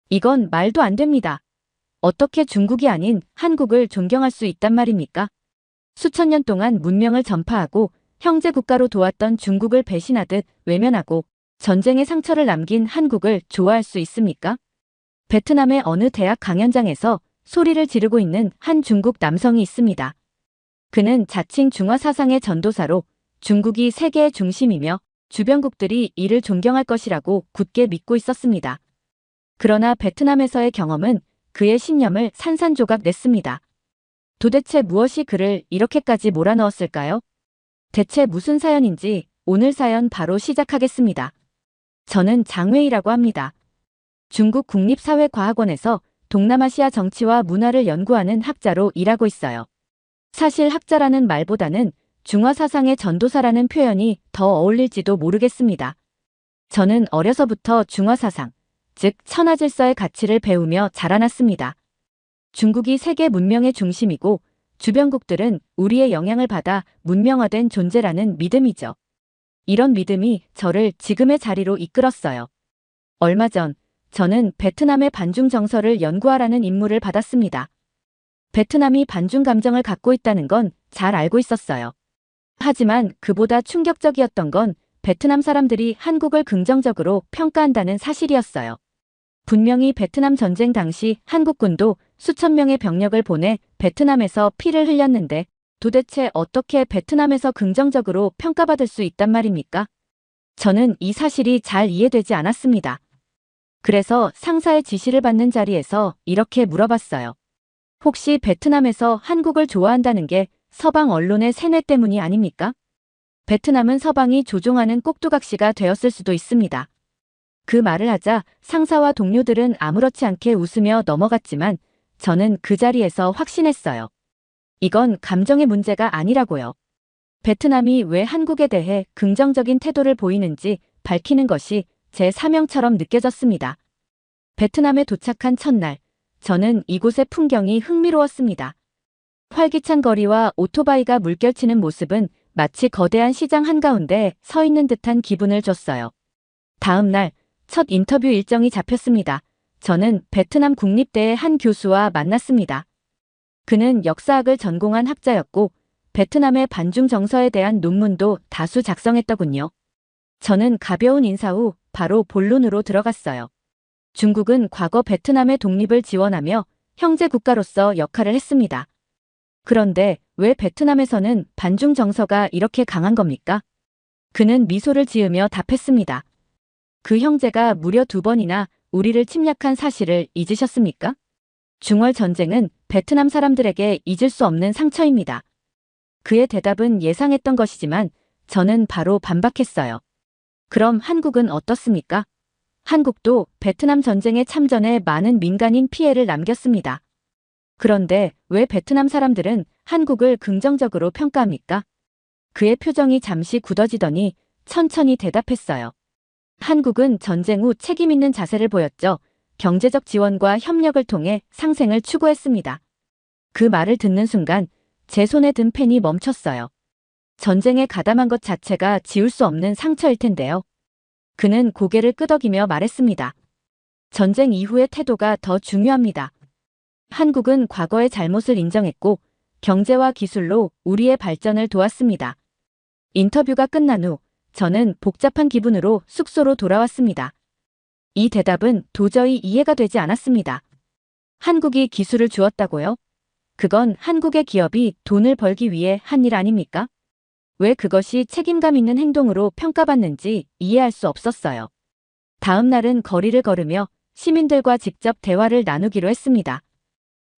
이건 말도 안 됩니다. 어떻게 중국이 아닌 한국을 존경할 수 있단 말입니까? 수천 년 동안 문명을 전파하고 형제 국가로 도왔던 중국을 배신하듯 외면하고 전쟁의 상처를 남긴 한국을 좋아할 수 있습니까? 베트남의 어느 대학 강연장에서 소리를 지르고 있는 한 중국 남성이 있습니다. 그는 자칭 중화 사상의 전도사로 중국이 세계의 중심이며 주변국들이 이를 존경할 것이라고 굳게 믿고 있었습니다. 그러나 베트남에서의 경험은 그의 신념을 산산조각 냈습니다. 도대체 무엇이 그를 이렇게까지 몰아넣었을까요? 대체 무슨 사연인지 오늘 사연 바로 시작하겠습니다. 저는 장웨이라고 합니다. 중국 국립사회과학원에서 동남아시아 정치와 문화를 연구하는 학자로 일하고 있어요. 사실 학자라는 말보다는 중화사상의 전도사라는 표현이 더 어울릴지도 모르겠습니다. 저는 어려서부터 중화사상, 즉 천하질서의 가치를 배우며 자라났습니다. 중국이 세계 문명의 중심이고 주변국들은 우리의 영향을 받아 문명화된 존재라는 믿음이죠. 이런 믿음이 저를 지금의 자리로 이끌었어요. 얼마 전 저는 베트남의 반중 정서를 연구하라는 임무를 받았습니다. 베트남이 반중 감정을 갖고 있다는 건 잘 알고 있었어요. 하지만 그보다 충격적이었던 건 베트남 사람들이 한국을 긍정적으로 평가한다는 사실이었어요. 분명히 베트남 전쟁 당시 한국군도 수천 명의 병력을 보내 베트남에서 피를 흘렸는데 도대체 어떻게 베트남에서 긍정적으로 평가받을 수 있단 말입니까? 저는 이 사실이 잘 이해되지 않았습니다. 그래서 상사의 지시를 받는 자리에서 이렇게 물어봤어요. 혹시 베트남에서 한국을 좋아한다는 게 서방 언론의 세뇌 때문이 아닙니까? 베트남은 서방이 조종하는 꼭두각시가 되었을 수도 있습니다. 그 말을 하자 상사와 동료들은 아무렇지 않게 웃으며 넘어갔지만 저는 그 자리에서 확신했어요. 이건 감정의 문제가 아니라고요. 베트남이 왜 한국에 대해 긍정적인 태도를 보이는지 밝히는 것이 제 사명처럼 느껴졌습니다. 베트남에 도착한 첫날, 저는 이곳의 풍경이 흥미로웠습니다. 활기찬 거리와 오토바이가 물결치는 모습은 마치 거대한 시장 한가운데 서 있는 듯한 기분을 줬어요. 다음 날, 첫 인터뷰 일정이 잡혔습니다. 저는 베트남 국립대의 한 교수와 만났습니다. 그는 역사학을 전공한 학자였고 베트남의 반중 정서에 대한 논문도 다수 작성했더군요. 저는 가벼운 인사 후 바로 본론으로 들어갔어요. 중국은 과거 베트남의 독립을 지원하며 형제 국가로서 역할을 했습니다. 그런데 왜 베트남에서는 반중 정서가 이렇게 강한 겁니까? 그는 미소를 지으며 답했습니다. 그 형제가 무려 2번이나 우리를 침략한 사실을 잊으셨습니까? 중월 전쟁은 베트남 사람들에게 잊을 수 없는 상처입니다. 그의 대답은 예상했던 것이지만 저는 바로 반박했어요. 그럼 한국은 어떻습니까? 한국도 베트남 전쟁에 참전해 많은 민간인 피해를 남겼습니다. 그런데 왜 베트남 사람들은 한국을 긍정적으로 평가합니까? 그의 표정이 잠시 굳어지더니 천천히 대답했어요. 한국은 전쟁 후 책임 있는 자세를 보였죠. 경제적 지원과 협력을 통해 상생을 추구했습니다. 그 말을 듣는 순간 제 손에 든 펜이 멈췄어요. 전쟁에 가담한 것 자체가 지울 수 없는 상처일 텐데요. 그는 고개를 끄덕이며 말했습니다. 전쟁 이후의 태도가 더 중요합니다. 한국은 과거의 잘못을 인정했고 경제와 기술로 우리의 발전을 도왔습니다. 인터뷰가 끝난 후 저는 복잡한 기분으로 숙소로 돌아왔습니다. 이 대답은 도저히 이해가 되지 않았습니다. 한국이 기술을 주었다고요? 그건 한국의 기업이 돈을 벌기 위해 한 일 아닙니까? 왜 그것이 책임감 있는 행동으로 평가받는지 이해할 수 없었어요. 다음 날은 거리를 걸으며 시민들과 직접 대화를 나누기로 했습니다.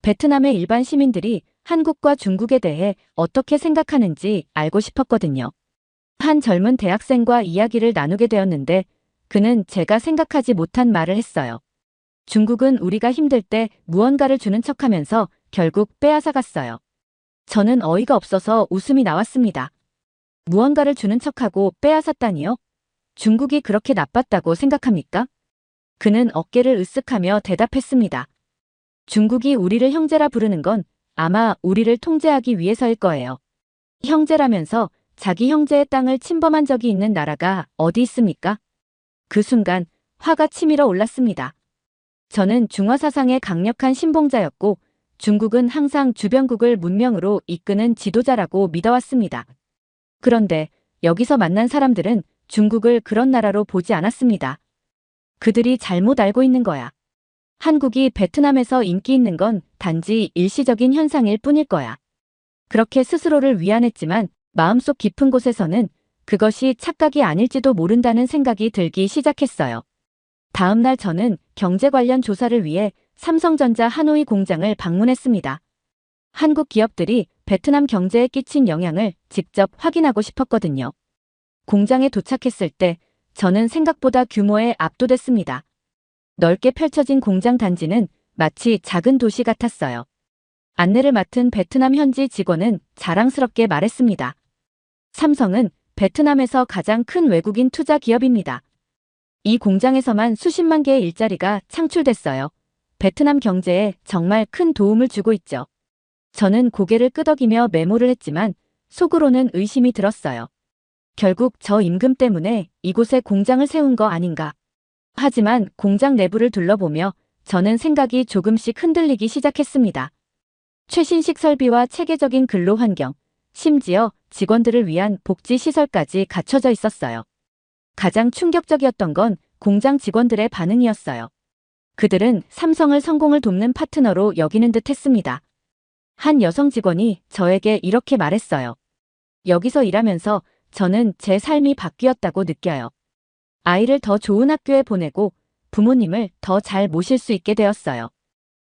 베트남의 일반 시민들이 한국과 중국에 대해 어떻게 생각하는지 알고 싶었거든요. 한 젊은 대학생과 이야기를 나누게 되었는데 그는 제가 생각하지 못한 말을 했어요. 중국은 우리가 힘들 때 무언가를 주는 척하면서 결국 빼앗아갔어요. 저는 어이가 없어서 웃음이 나왔습니다. 무언가를 주는 척하고 빼앗았다니요? 중국이 그렇게 나빴다고 생각합니까? 그는 어깨를 으쓱하며 대답했습니다. 중국이 우리를 형제라 부르는 건 아마 우리를 통제하기 위해서일 거예요. 형제라면서 자기 형제의 땅을 침범한 적이 있는 나라가 어디 있습니까? 그 순간 화가 치밀어 올랐습니다. 저는 중화 사상의 강력한 신봉자였고 중국은 항상 주변국을 문명으로 이끄는 지도자라고 믿어왔습니다. 그런데 여기서 만난 사람들은 중국을 그런 나라로 보지 않았습니다. 그들이 잘못 알고 있는 거야. 한국이 베트남에서 인기 있는 건 단지 일시적인 현상일 뿐일 거야. 그렇게 스스로를 위안했지만 마음속 깊은 곳에서는 그것이 착각이 아닐지도 모른다는 생각이 들기 시작했어요. 다음 날 저는 경제 관련 조사를 위해 삼성전자 하노이 공장을 방문했습니다. 한국 기업들이 베트남 경제에 끼친 영향을 직접 확인하고 싶었거든요. 공장에 도착했을 때 저는 생각보다 규모에 압도됐습니다. 넓게 펼쳐진 공장 단지는 마치 작은 도시 같았어요. 안내를 맡은 베트남 현지 직원은 자랑스럽게 말했습니다. 삼성은 베트남에서 가장 큰 외국인 투자 기업입니다. 이 공장에서만 수십만 개의 일자리가 창출됐어요. 베트남 경제에 정말 큰 도움을 주고 있죠. 저는 고개를 끄덕이며 메모를 했지만 속으로는 의심이 들었어요. 결국 저 임금 때문에 이곳에 공장을 세운 거 아닌가. 하지만 공장 내부를 둘러보며 저는 생각이 조금씩 흔들리기 시작했습니다. 최신식 설비와 체계적인 근로 환경, 심지어 직원들을 위한 복지 시설까지 갖춰져 있었어요. 가장 충격적이었던 건 공장 직원들의 반응이었어요. 그들은 삼성을 성공을 돕는 파트너로 여기는 듯 했습니다. 한 여성 직원이 저에게 이렇게 말했어요. 여기서 일하면서 저는 제 삶이 바뀌었다고 느껴요. 아이를 더 좋은 학교에 보내고 부모님을 더 잘 모실 수 있게 되었어요.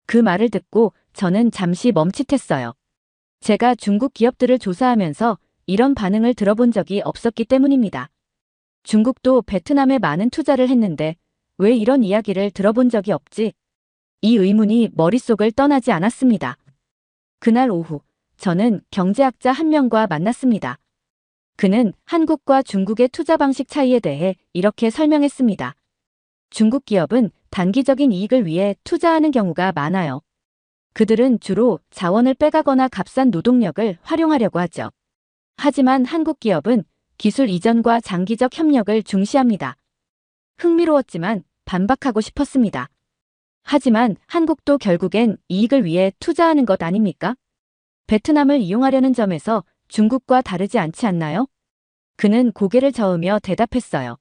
그 말을 듣고 저는 잠시 멈칫했어요. 제가 중국 기업들을 조사하면서 이런 반응을 들어본 적이 없었기 때문입니다. 중국도 베트남에 많은 투자를 했는데 왜 이런 이야기를 들어본 적이 없지? 이 의문이 머릿속을 떠나지 않았습니다. 그날 오후, 저는 경제학자 한 명과 만났습니다. 그는 한국과 중국의 투자 방식 차이에 대해 이렇게 설명했습니다. 중국 기업은 단기적인 이익을 위해 투자하는 경우가 많아요. 그들은 주로 자원을 빼가거나 값싼 노동력을 활용하려고 하죠. 하지만 한국 기업은 기술 이전과 장기적 협력을 중시합니다. 흥미로웠지만 반박하고 싶었습니다. 하지만 한국도 결국엔 이익을 위해 투자하는 것 아닙니까? 베트남을 이용하려는 점에서 중국과 다르지 않지 않나요? 그는 고개를 저으며 대답했어요.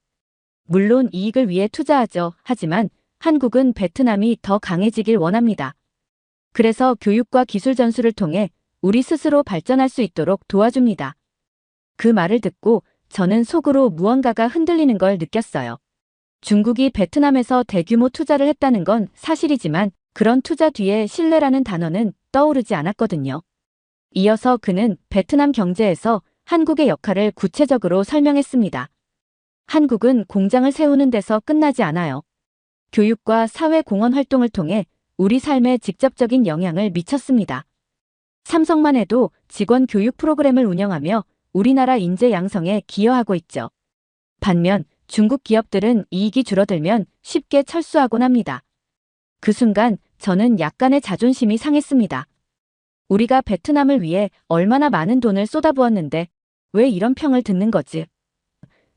물론 이익을 위해 투자하죠. 하지만 한국은 베트남이 더 강해지길 원합니다. 그래서 교육과 기술 전수를 통해 우리 스스로 발전할 수 있도록 도와줍니다. 그 말을 듣고 저는 속으로 무언가가 흔들리는 걸 느꼈어요. 중국이 베트남에서 대규모 투자를 했다는 건 사실이지만 그런 투자 뒤에 신뢰라는 단어는 떠오르지 않았거든요. 이어서 그는 베트남 경제에서 한국의 역할을 구체적으로 설명했습니다. 한국은 공장을 세우는 데서 끝나지 않아요. 교육과 사회공헌 활동을 통해 우리 삶에 직접적인 영향을 미쳤습니다. 삼성만 해도 직원 교육 프로그램을 운영하며 우리나라 인재 양성에 기여하고 있죠. 반면 중국 기업들은 이익이 줄어들면 쉽게 철수하곤 합니다. 그 순간 저는 약간의 자존심이 상했습니다. 우리가 베트남을 위해 얼마나 많은 돈을 쏟아부었는데 왜 이런 평을 듣는 거지?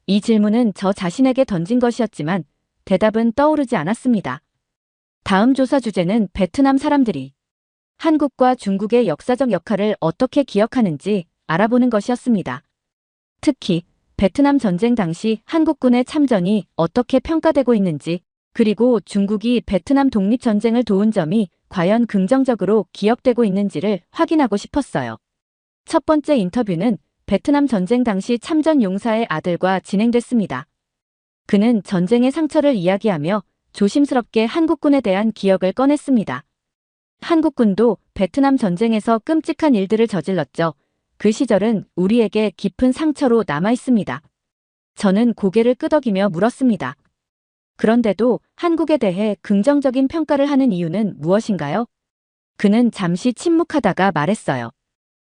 이 질문은 저 자신에게 던진 것이었지만 대답은 떠오르지 않았습니다. 다음 조사 주제는 베트남 사람들이 한국과 중국의 역사적 역할을 어떻게 기억하는지 알아보는 것이었습니다. 특히 베트남 전쟁 당시 한국군의 참전이 어떻게 평가되고 있는지, 그리고 중국이 베트남 독립전쟁을 도운 점이 과연 긍정적으로 기억되고 있는지를 확인하고 싶었어요. 첫 번째 인터뷰는 베트남 전쟁 당시 참전 용사의 아들과 진행됐습니다. 그는 전쟁의 상처를 이야기하며 조심스럽게 한국군에 대한 기억을 꺼냈습니다. 한국군도 베트남 전쟁에서 끔찍한 일들을 저질렀죠. 그 시절은 우리에게 깊은 상처로 남아 있습니다. 저는 고개를 끄덕이며 물었습니다. 그런데도 한국에 대해 긍정적인 평가를 하는 이유는 무엇인가요? 그는 잠시 침묵하다가 말했어요.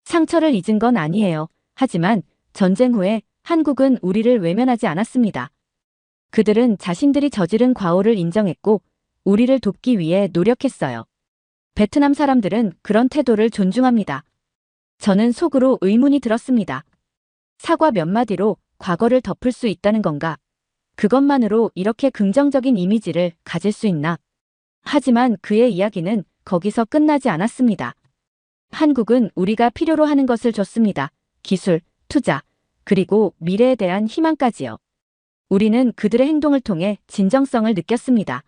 상처를 잊은 건 아니에요. 하지만 전쟁 후에 한국은 우리를 외면하지 않았습니다. 그들은 자신들이 저지른 과오를 인정했고 우리를 돕기 위해 노력했어요. 베트남 사람들은 그런 태도를 존중합니다. 저는 속으로 의문이 들었습니다. 사과 몇 마디로 과거를 덮을 수 있다는 건가? 그것만으로 이렇게 긍정적인 이미지를 가질 수 있나? 하지만 그의 이야기는 거기서 끝나지 않았습니다. 한국은 우리가 필요로 하는 것을 줬습니다. 기술, 투자, 그리고 미래에 대한 희망까지요. 우리는 그들의 행동을 통해 진정성을 느꼈습니다.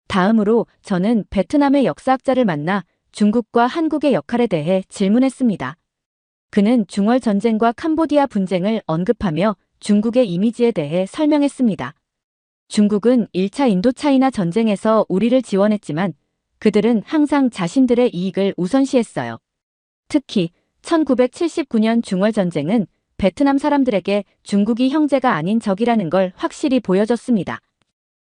다음으로 저는 베트남의 역사학자를 만나 중국과 한국의 역할에 대해 질문했습니다. 그는 중월 전쟁과 캄보디아 분쟁을 언급하며 중국의 이미지에 대해 설명했습니다. 중국은 1차 인도차이나 전쟁에서 우리를 지원했지만 그들은 항상 자신들의 이익을 우선시했어요. 특히 1979년 중월 전쟁은 베트남 사람들에게 중국이 형제가 아닌 적이라는 걸 확실히 보여줬습니다.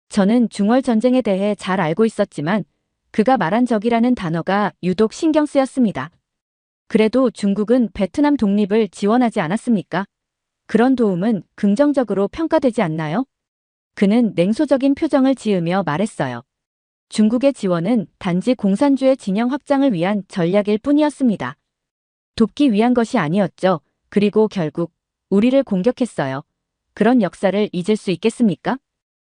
저는 중월 전쟁에 대해 잘 알고 있었지만 그가 말한 적이라는 단어가 유독 신경 쓰였습니다. 그래도 중국은 베트남 독립을 지원하지 않았습니까? 그런 도움은 긍정적으로 평가되지 않나요? 그는 냉소적인 표정을 지으며 말했어요. 중국의 지원은 단지 공산주의 진영 확장을 위한 전략일 뿐이었습니다. 돕기 위한 것이 아니었죠. 그리고 결국 우리를 공격했어요. 그런 역사를 잊을 수 있겠습니까?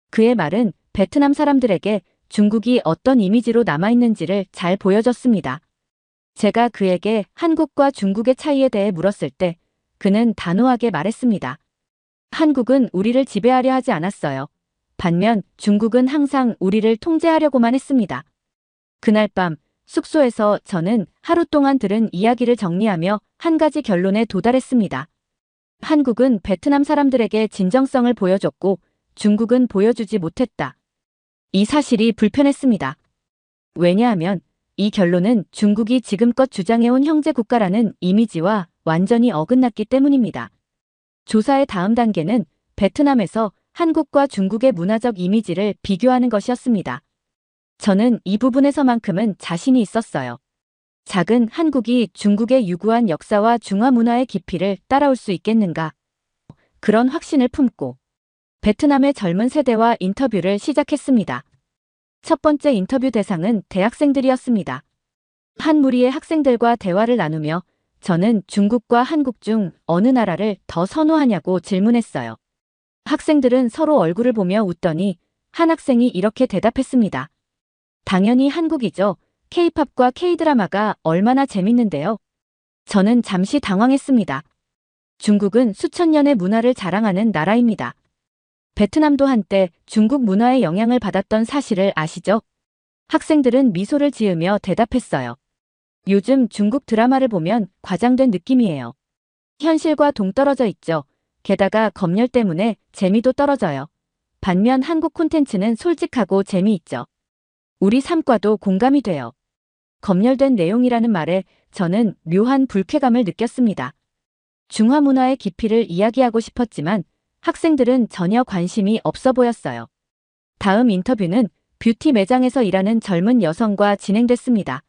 그의 말은 베트남 사람들에게 중국이 어떤 이미지로 남아있는지를 잘 보여줬습니다. 제가 그에게 한국과 중국의 차이에 대해 물었을 때 그는 단호하게 말했습니다. 한국은 우리를 지배하려 하지 않았어요. 반면 중국은 항상 우리를 통제하려고만 했습니다. 그날 밤 숙소에서 저는 하루 동안 들은 이야기를 정리하며 한 가지 결론에 도달했습니다. 한국은 베트남 사람들에게 진정성을 보여줬고 중국은 보여주지 못했다. 이 사실이 불편했습니다. 왜냐하면 이 결론은 중국이 지금껏 주장해온 형제 국가라는 이미지와 완전히 어긋났기 때문입니다. 조사의 다음 단계는 베트남에서 한국과 중국의 문화적 이미지를 비교하는 것이었습니다. 저는 이 부분에서만큼은 자신이 있었어요. 작은 한국이 중국의 유구한 역사와 중화 문화의 깊이를 따라올 수 있겠는가? 그런 확신을 품고 베트남의 젊은 세대와 인터뷰를 시작했습니다. 첫 번째 인터뷰 대상은 대학생들이었습니다. 한 무리의 학생들과 대화를 나누며 저는 중국과 한국 중 어느 나라를 더 선호하냐고 질문했어요. 학생들은 서로 얼굴을 보며 웃더니 한 학생이 이렇게 대답했습니다. 당연히 한국이죠. K-팝과 K-드라마가 얼마나 재밌는데요. 저는 잠시 당황했습니다. 중국은 수천 년의 문화를 자랑하는 나라입니다. 베트남도 한때 중국 문화의 영향을 받았던 사실을 아시죠? 학생들은 미소를 지으며 대답했어요. 요즘 중국 드라마를 보면 과장된 느낌이에요. 현실과 동떨어져 있죠. 게다가 검열 때문에 재미도 떨어져요. 반면 한국 콘텐츠는 솔직하고 재미있죠. 우리 삶과도 공감이 돼요. 검열된 내용이라는 말에 저는 묘한 불쾌감을 느꼈습니다. 중화 문화의 깊이를 이야기하고 싶었지만 학생들은 전혀 관심이 없어 보였어요. 다음 인터뷰는 뷰티 매장에서 일하는 젊은 여성과 진행됐습니다.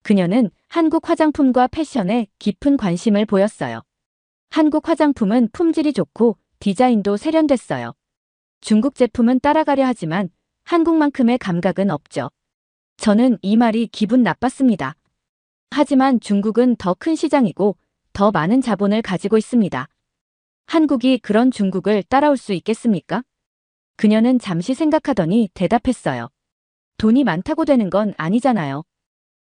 그녀는 한국 화장품과 패션에 깊은 관심을 보였어요. 한국 화장품은 품질이 좋고 디자인도 세련됐어요. 중국 제품은 따라가려 하지만 한국만큼의 감각은 없죠. 저는 이 말이 기분 나빴습니다. 하지만 중국은 더 큰 시장이고 더 많은 자본을 가지고 있습니다. 한국이 그런 중국을 따라올 수 있겠습니까? 그녀는 잠시 생각하더니 대답했어요. 돈이 많다고 되는 건 아니잖아요.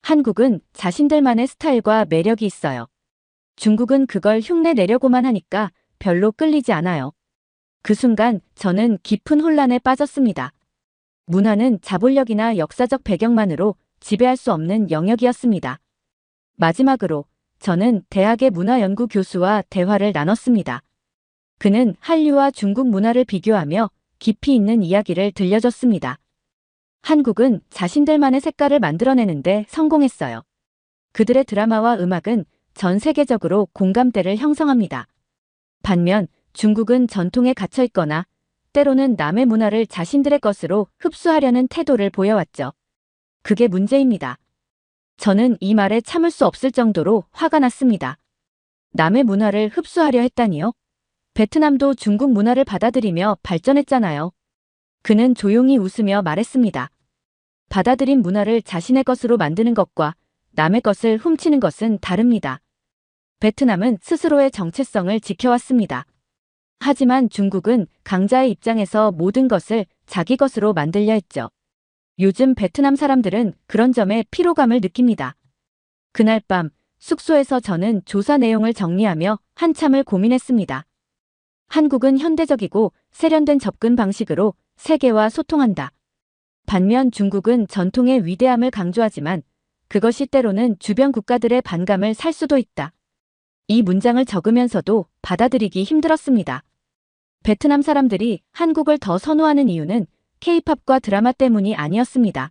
한국은 자신들만의 스타일과 매력이 있어요. 중국은 그걸 흉내 내려고만 하니까 별로 끌리지 않아요. 그 순간 저는 깊은 혼란에 빠졌습니다. 문화는 자본력이나 역사적 배경만으로 지배할 수 없는 영역이었습니다. 마지막으로 저는 대학의 문화연구 교수와 대화를 나눴습니다. 그는 한류와 중국 문화를 비교하며 깊이 있는 이야기를 들려줬습니다. 한국은 자신들만의 색깔을 만들어내는데 성공했어요. 그들의 드라마와 음악은 전 세계적으로 공감대를 형성합니다. 반면 중국은 전통에 갇혀 있거나 때로는 남의 문화를 자신들의 것으로 흡수하려는 태도를 보여왔죠. 그게 문제입니다. 저는 이 말에 참을 수 없을 정도로 화가 났습니다. 남의 문화를 흡수하려 했다니요? 베트남도 중국 문화를 받아들이며 발전했잖아요. 그는 조용히 웃으며 말했습니다. 받아들인 문화를 자신의 것으로 만드는 것과 남의 것을 훔치는 것은 다릅니다. 베트남은 스스로의 정체성을 지켜왔습니다. 하지만 중국은 강자의 입장에서 모든 것을 자기 것으로 만들려 했죠. 요즘 베트남 사람들은 그런 점에 피로감을 느낍니다. 그날 밤 숙소에서 저는 조사 내용을 정리하며 한참을 고민했습니다. 한국은 현대적이고 세련된 접근 방식으로 세계와 소통한다. 반면 중국은 전통의 위대함을 강조하지만 그것이 때로는 주변 국가들의 반감을 살 수도 있다. 이 문장을 적으면서도 받아들이기 힘들었습니다. 베트남 사람들이 한국을 더 선호하는 이유는 K-팝과 드라마 때문이 아니었습니다.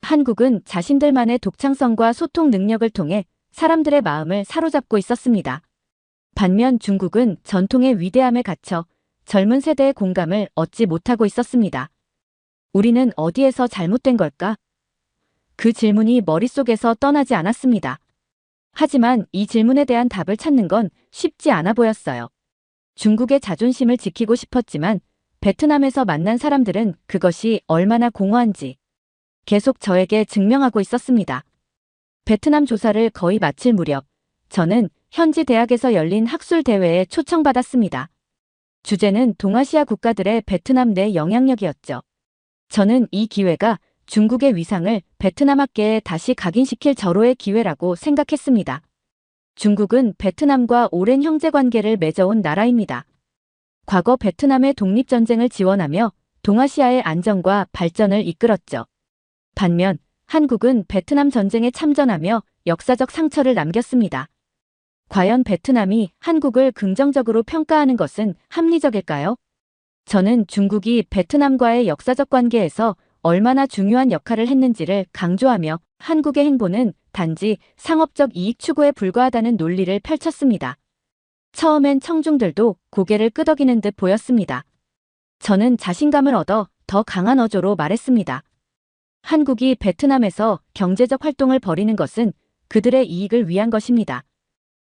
한국은 자신들만의 독창성과 소통 능력을 통해 사람들의 마음을 사로잡고 있었습니다. 반면 중국은 전통의 위대함에 갇혀 젊은 세대의 공감을 얻지 못하고 있었습니다. 우리는 어디에서 잘못된 걸까? 그 질문이 머릿속에서 떠나지 않았습니다. 하지만 이 질문에 대한 답을 찾는 건 쉽지 않아 보였어요. 중국의 자존심을 지키고 싶었지만 베트남에서 만난 사람들은 그것이 얼마나 공허한지 계속 저에게 증명하고 있었습니다. 베트남 조사를 거의 마칠 무렵 저는 현지 대학에서 열린 학술 대회에 초청받았습니다. 주제는 동아시아 국가들의 베트남 내 영향력이었죠. 저는 이 기회가 중국의 위상을 베트남 학계에 다시 각인시킬 절호의 기회라고 생각했습니다. 중국은 베트남과 오랜 형제관계를 맺어온 나라입니다. 과거 베트남의 독립전쟁을 지원하며 동아시아의 안정과 발전을 이끌었죠. 반면 한국은 베트남 전쟁에 참전하며 역사적 상처를 남겼습니다. 과연 베트남이 한국을 긍정적으로 평가하는 것은 합리적일까요? 저는 중국이 베트남과의 역사적 관계에서 얼마나 중요한 역할을 했는지를 강조하며 한국의 행보는 단지 상업적 이익 추구에 불과하다는 논리를 펼쳤습니다. 처음엔 청중들도 고개를 끄덕이는 듯 보였습니다. 저는 자신감을 얻어 더 강한 어조로 말했습니다. 한국이 베트남에서 경제적 활동을 벌이는 것은 그들의 이익을 위한 것입니다.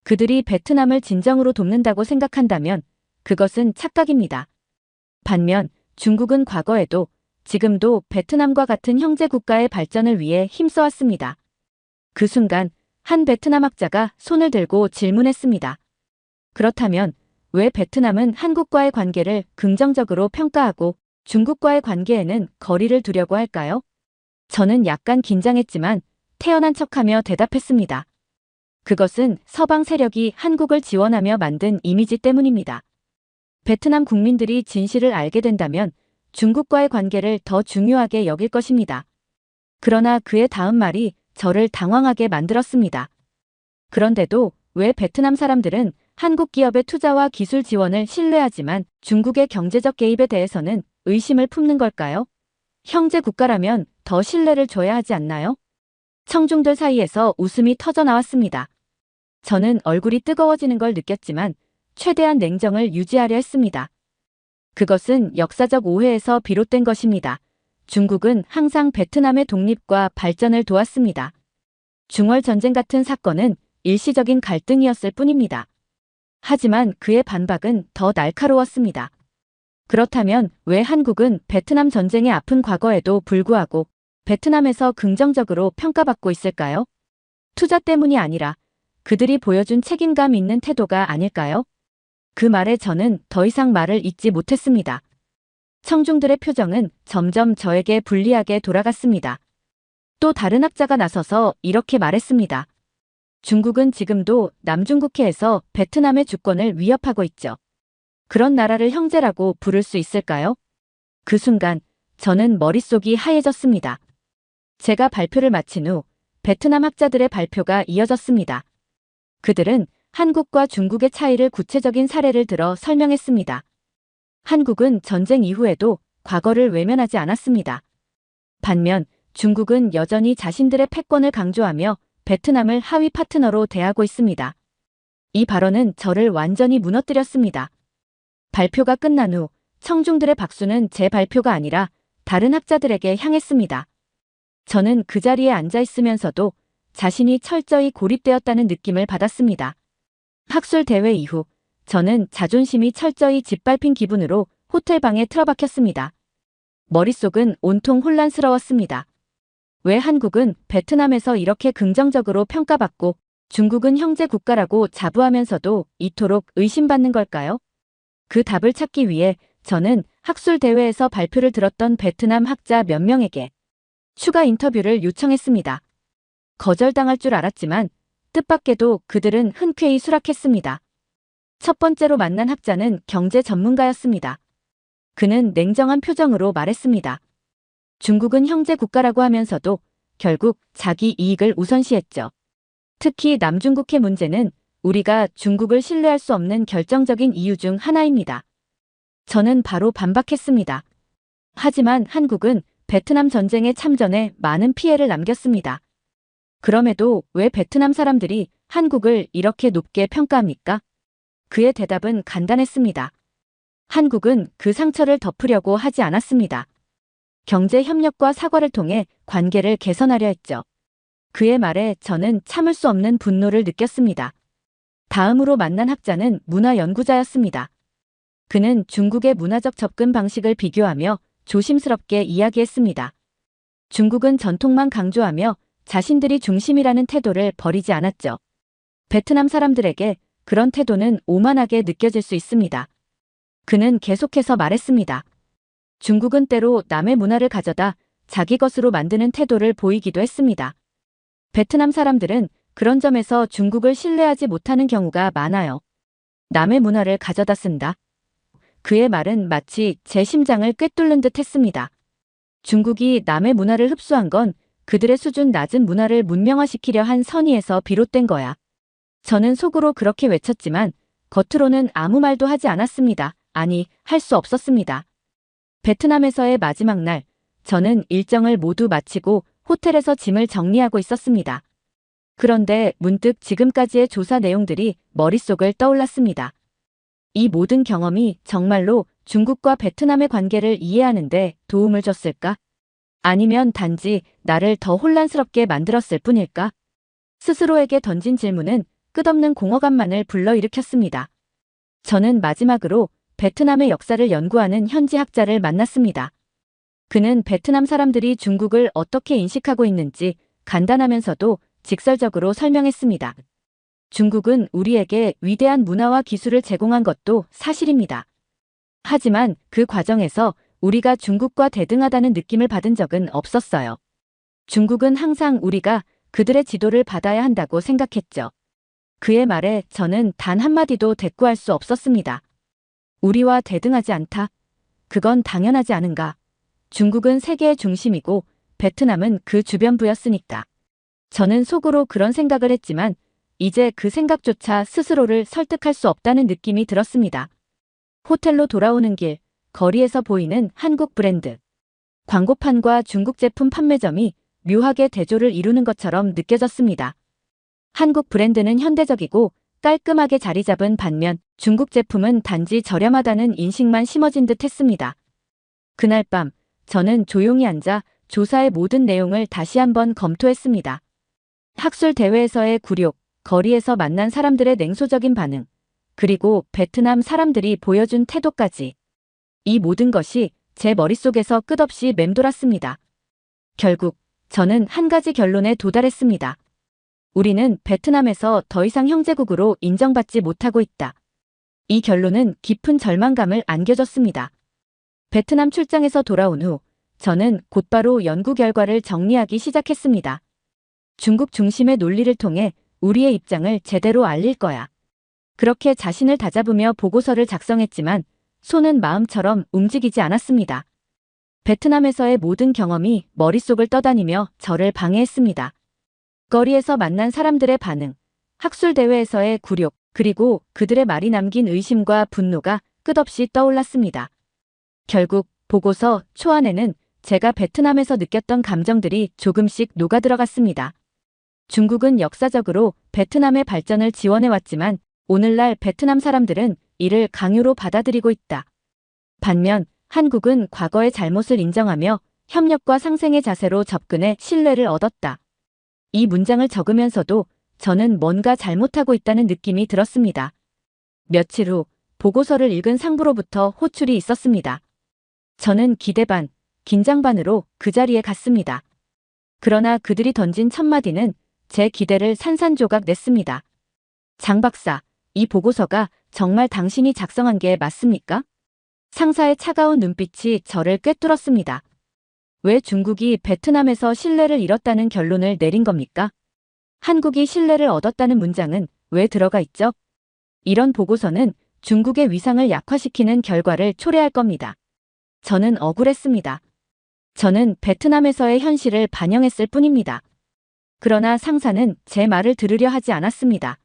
그들이 베트남을 진정으로 돕는다고 생각한다면 그것은 착각입니다. 반면 중국은 과거에도 지금도 베트남과 같은 형제 국가의 발전을 위해 힘써왔습니다. 그 순간 한 베트남 학자가 손을 들고 질문했습니다. 그렇다면 왜 베트남은 한국과의 관계를 긍정적으로 평가하고 중국과의 관계에는 거리를 두려고 할까요? 저는 약간 긴장했지만 태연한 척하며 대답했습니다. 그것은 서방 세력이 한국을 지원하며 만든 이미지 때문입니다. 베트남 국민들이 진실을 알게 된다면 중국과의 관계를 더 중요하게 여길 것입니다. 그러나 그의 다음 말이 저를 당황하게 만들었습니다. 그런데도 왜 베트남 사람들은 한국 기업의 투자와 기술 지원을 신뢰하지만 중국의 경제적 개입에 대해서는 의심을 품는 걸까요? 형제 국가라면 더 신뢰를 줘야 하지 않나요? 청중들 사이에서 웃음이 터져 나왔습니다. 저는 얼굴이 뜨거워지는 걸 느꼈지만 최대한 냉정을 유지하려 했습니다. 그것은 역사적 오해에서 비롯된 것입니다. 중국은 항상 베트남의 독립과 발전을 도왔습니다. 중월 전쟁 같은 사건은 일시적인 갈등이었을 뿐입니다. 하지만 그의 반박은 더 날카로웠습니다. 그렇다면 왜 한국은 베트남 전쟁의 아픈 과거에도 불구하고 베트남에서 긍정적으로 평가받고 있을까요? 투자 때문이 아니라 그들이 보여준 책임감 있는 태도가 아닐까요? 그 말에 저는 더 이상 말을 잇지 못했습니다. 청중들의 표정은 점점 저에게 불리하게 돌아갔습니다. 또 다른 학자가 나서서 이렇게 말했습니다. 중국은 지금도 남중국해에서 베트남의 주권을 위협하고 있죠. 그런 나라를 형제라고 부를 수 있을까요? 그 순간 저는 머릿속이 하얘졌습니다. 제가 발표를 마친 후 베트남 학자들의 발표가 이어졌습니다. 그들은 한국과 중국의 차이를 구체적인 사례를 들어 설명했습니다. 한국은 전쟁 이후에도 과거를 외면하지 않았습니다. 반면 중국은 여전히 자신들의 패권을 강조하며 베트남을 하위 파트너로 대하고 있습니다. 이 발언은 저를 완전히 무너뜨렸습니다. 발표가 끝난 후 청중들의 박수는 제 발표가 아니라 다른 학자들에게 향했습니다. 저는 그 자리에 앉아 있으면서도 자신이 철저히 고립되었다는 느낌을 받았습니다. 학술 대회 이후 저는 자존심이 철저히 짓밟힌 기분으로 호텔방에 틀어박혔습니다. 머릿속은 온통 혼란스러웠습니다. 왜 한국은 베트남에서 이렇게 긍정적으로 평가받고 중국은 형제 국가라고 자부하면서도 이토록 의심받는 걸까요? 그 답을 찾기 위해 저는 학술 대회에서 발표를 들었던 베트남 학자 몇 명에게 추가 인터뷰를 요청했습니다. 거절당할 줄 알았지만 뜻밖에도 그들은 흔쾌히 수락했습니다. 첫 번째로 만난 학자는 경제 전문가였습니다. 그는 냉정한 표정으로 말했습니다. 중국은 형제 국가라고 하면서도 결국 자기 이익을 우선시했죠. 특히 남중국해 문제는 우리가 중국을 신뢰할 수 없는 결정적인 이유 중 하나입니다. 저는 바로 반박했습니다. 하지만 한국은 베트남 전쟁에 참전해 많은 피해를 남겼습니다. 그럼에도 왜 베트남 사람들이 한국을 이렇게 높게 평가합니까? 그의 대답은 간단했습니다. 한국은 그 상처를 덮으려고 하지 않았습니다. 경제 협력과 사과를 통해 관계를 개선하려 했죠. 그의 말에 저는 참을 수 없는 분노를 느꼈습니다. 다음으로 만난 학자는 문화 연구자였습니다. 그는 중국의 문화적 접근 방식을 비교하며 조심스럽게 이야기했습니다. 중국은 전통만 강조하며 자신들이 중심이라는 태도를 버리지 않았죠. 베트남 사람들에게 그런 태도는 오만하게 느껴질 수 있습니다. 그는 계속해서 말했습니다. 중국은 때로 남의 문화를 가져다 자기 것으로 만드는 태도를 보이기도 했습니다. 베트남 사람들은 그런 점에서 중국을 신뢰하지 못하는 경우가 많아요. 남의 문화를 가져다 쓴다. 그의 말은 마치 제 심장을 꿰뚫는 듯 했습니다. 중국이 남의 문화를 흡수한 건 그들의 수준 낮은 문화를 문명화시키려 한 선의에서 비롯된 거야. 저는 속으로 그렇게 외쳤지만 겉으로는 아무 말도 하지 않았습니다. 아니, 할 수 없었습니다. 베트남에서의 마지막 날, 저는 일정을 모두 마치고 호텔에서 짐을 정리하고 있었습니다. 그런데 문득 지금까지의 조사 내용들이 머릿속을 떠올랐습니다. 이 모든 경험이 정말로 중국과 베트남의 관계를 이해하는 데 도움을 줬을까? 아니면 단지 나를 더 혼란스럽게 만들었을 뿐일까? 스스로에게 던진 질문은 끝없는 공허감만을 불러일으켰습니다. 저는 마지막으로 베트남의 역사를 연구하는 현지 학자를 만났습니다. 그는 베트남 사람들이 중국을 어떻게 인식하고 있는지 간단하면서도 직설적으로 설명했습니다. 중국은 우리에게 위대한 문화와 기술을 제공한 것도 사실입니다. 하지만 그 과정에서 우리가 중국과 대등하다는 느낌을 받은 적은 없었어요. 중국은 항상 우리가 그들의 지도를 받아야 한다고 생각했죠. 그의 말에 저는 단 한마디도 대꾸할 수 없었습니다. 우리와 대등하지 않다. 그건 당연하지 않은가. 중국은 세계의 중심이고 베트남은 그 주변부였으니까. 저는 속으로 그런 생각을 했지만 이제 그 생각조차 스스로를 설득할 수 없다는 느낌이 들었습니다. 호텔로 돌아오는 길, 거리에서 보이는 한국 브랜드. 광고판과 중국 제품 판매점이 묘하게 대조를 이루는 것처럼 느껴졌습니다. 한국 브랜드는 현대적이고 깔끔하게 자리 잡은 반면 중국 제품은 단지 저렴하다는 인식만 심어진 듯 했습니다. 그날 밤, 저는 조용히 앉아 조사의 모든 내용을 다시 한번 검토했습니다. 학술 대회에서의 굴욕, 거리에서 만난 사람들의 냉소적인 반응, 그리고 베트남 사람들이 보여준 태도까지. 이 모든 것이 제 머릿속에서 끝없이 맴돌았습니다. 결국 저는 한 가지 결론에 도달했습니다. 우리는 베트남에서 더 이상 형제국으로 인정받지 못하고 있다. 이 결론은 깊은 절망감을 안겨줬습니다. 베트남 출장에서 돌아온 후 저는 곧바로 연구 결과를 정리하기 시작했습니다. 중국 중심의 논리를 통해 우리의 입장을 제대로 알릴 거야. 그렇게 자신을 다잡으며 보고서를 작성했지만 손은 마음처럼 움직이지 않았습니다. 베트남에서의 모든 경험이 머릿속을 떠다니며 저를 방해했습니다. 거리에서 만난 사람들의 반응, 학술대회에서의 굴욕, 그리고 그들의 말이 남긴 의심과 분노가 끝없이 떠올랐습니다. 결국 보고서 초안에는 제가 베트남에서 느꼈던 감정들이 조금씩 녹아들어갔습니다. 중국은 역사적으로 베트남의 발전을 지원해왔지만 오늘날 베트남 사람들은 이를 강요로 받아들이고 있다. 반면 한국은 과거의 잘못을 인정하며 협력과 상생의 자세로 접근해 신뢰를 얻었다. 이 문장을 적으면서도 저는 뭔가 잘못하고 있다는 느낌이 들었습니다. 며칠 후 보고서를 읽은 상부로부터 호출이 있었습니다. 저는 기대 반, 긴장 반으로 그 자리에 갔습니다. 그러나 그들이 던진 첫마디는 제 기대를 산산조각 냈습니다. 장 박사, 이 보고서가 정말 당신이 작성한 게 맞습니까? 상사의 차가운 눈빛이 저를 꿰뚫었습니다. 왜 중국이 베트남에서 신뢰를 잃었다는 결론을 내린 겁니까? 한국이 신뢰를 얻었다는 문장은 왜 들어가 있죠? 이런 보고서는 중국의 위상을 약화시키는 결과를 초래할 겁니다. 저는 억울했습니다. 저는 베트남에서의 현실을 반영했을 뿐입니다. 그러나 상사는 제 말을 들으려 하지 않았습니다.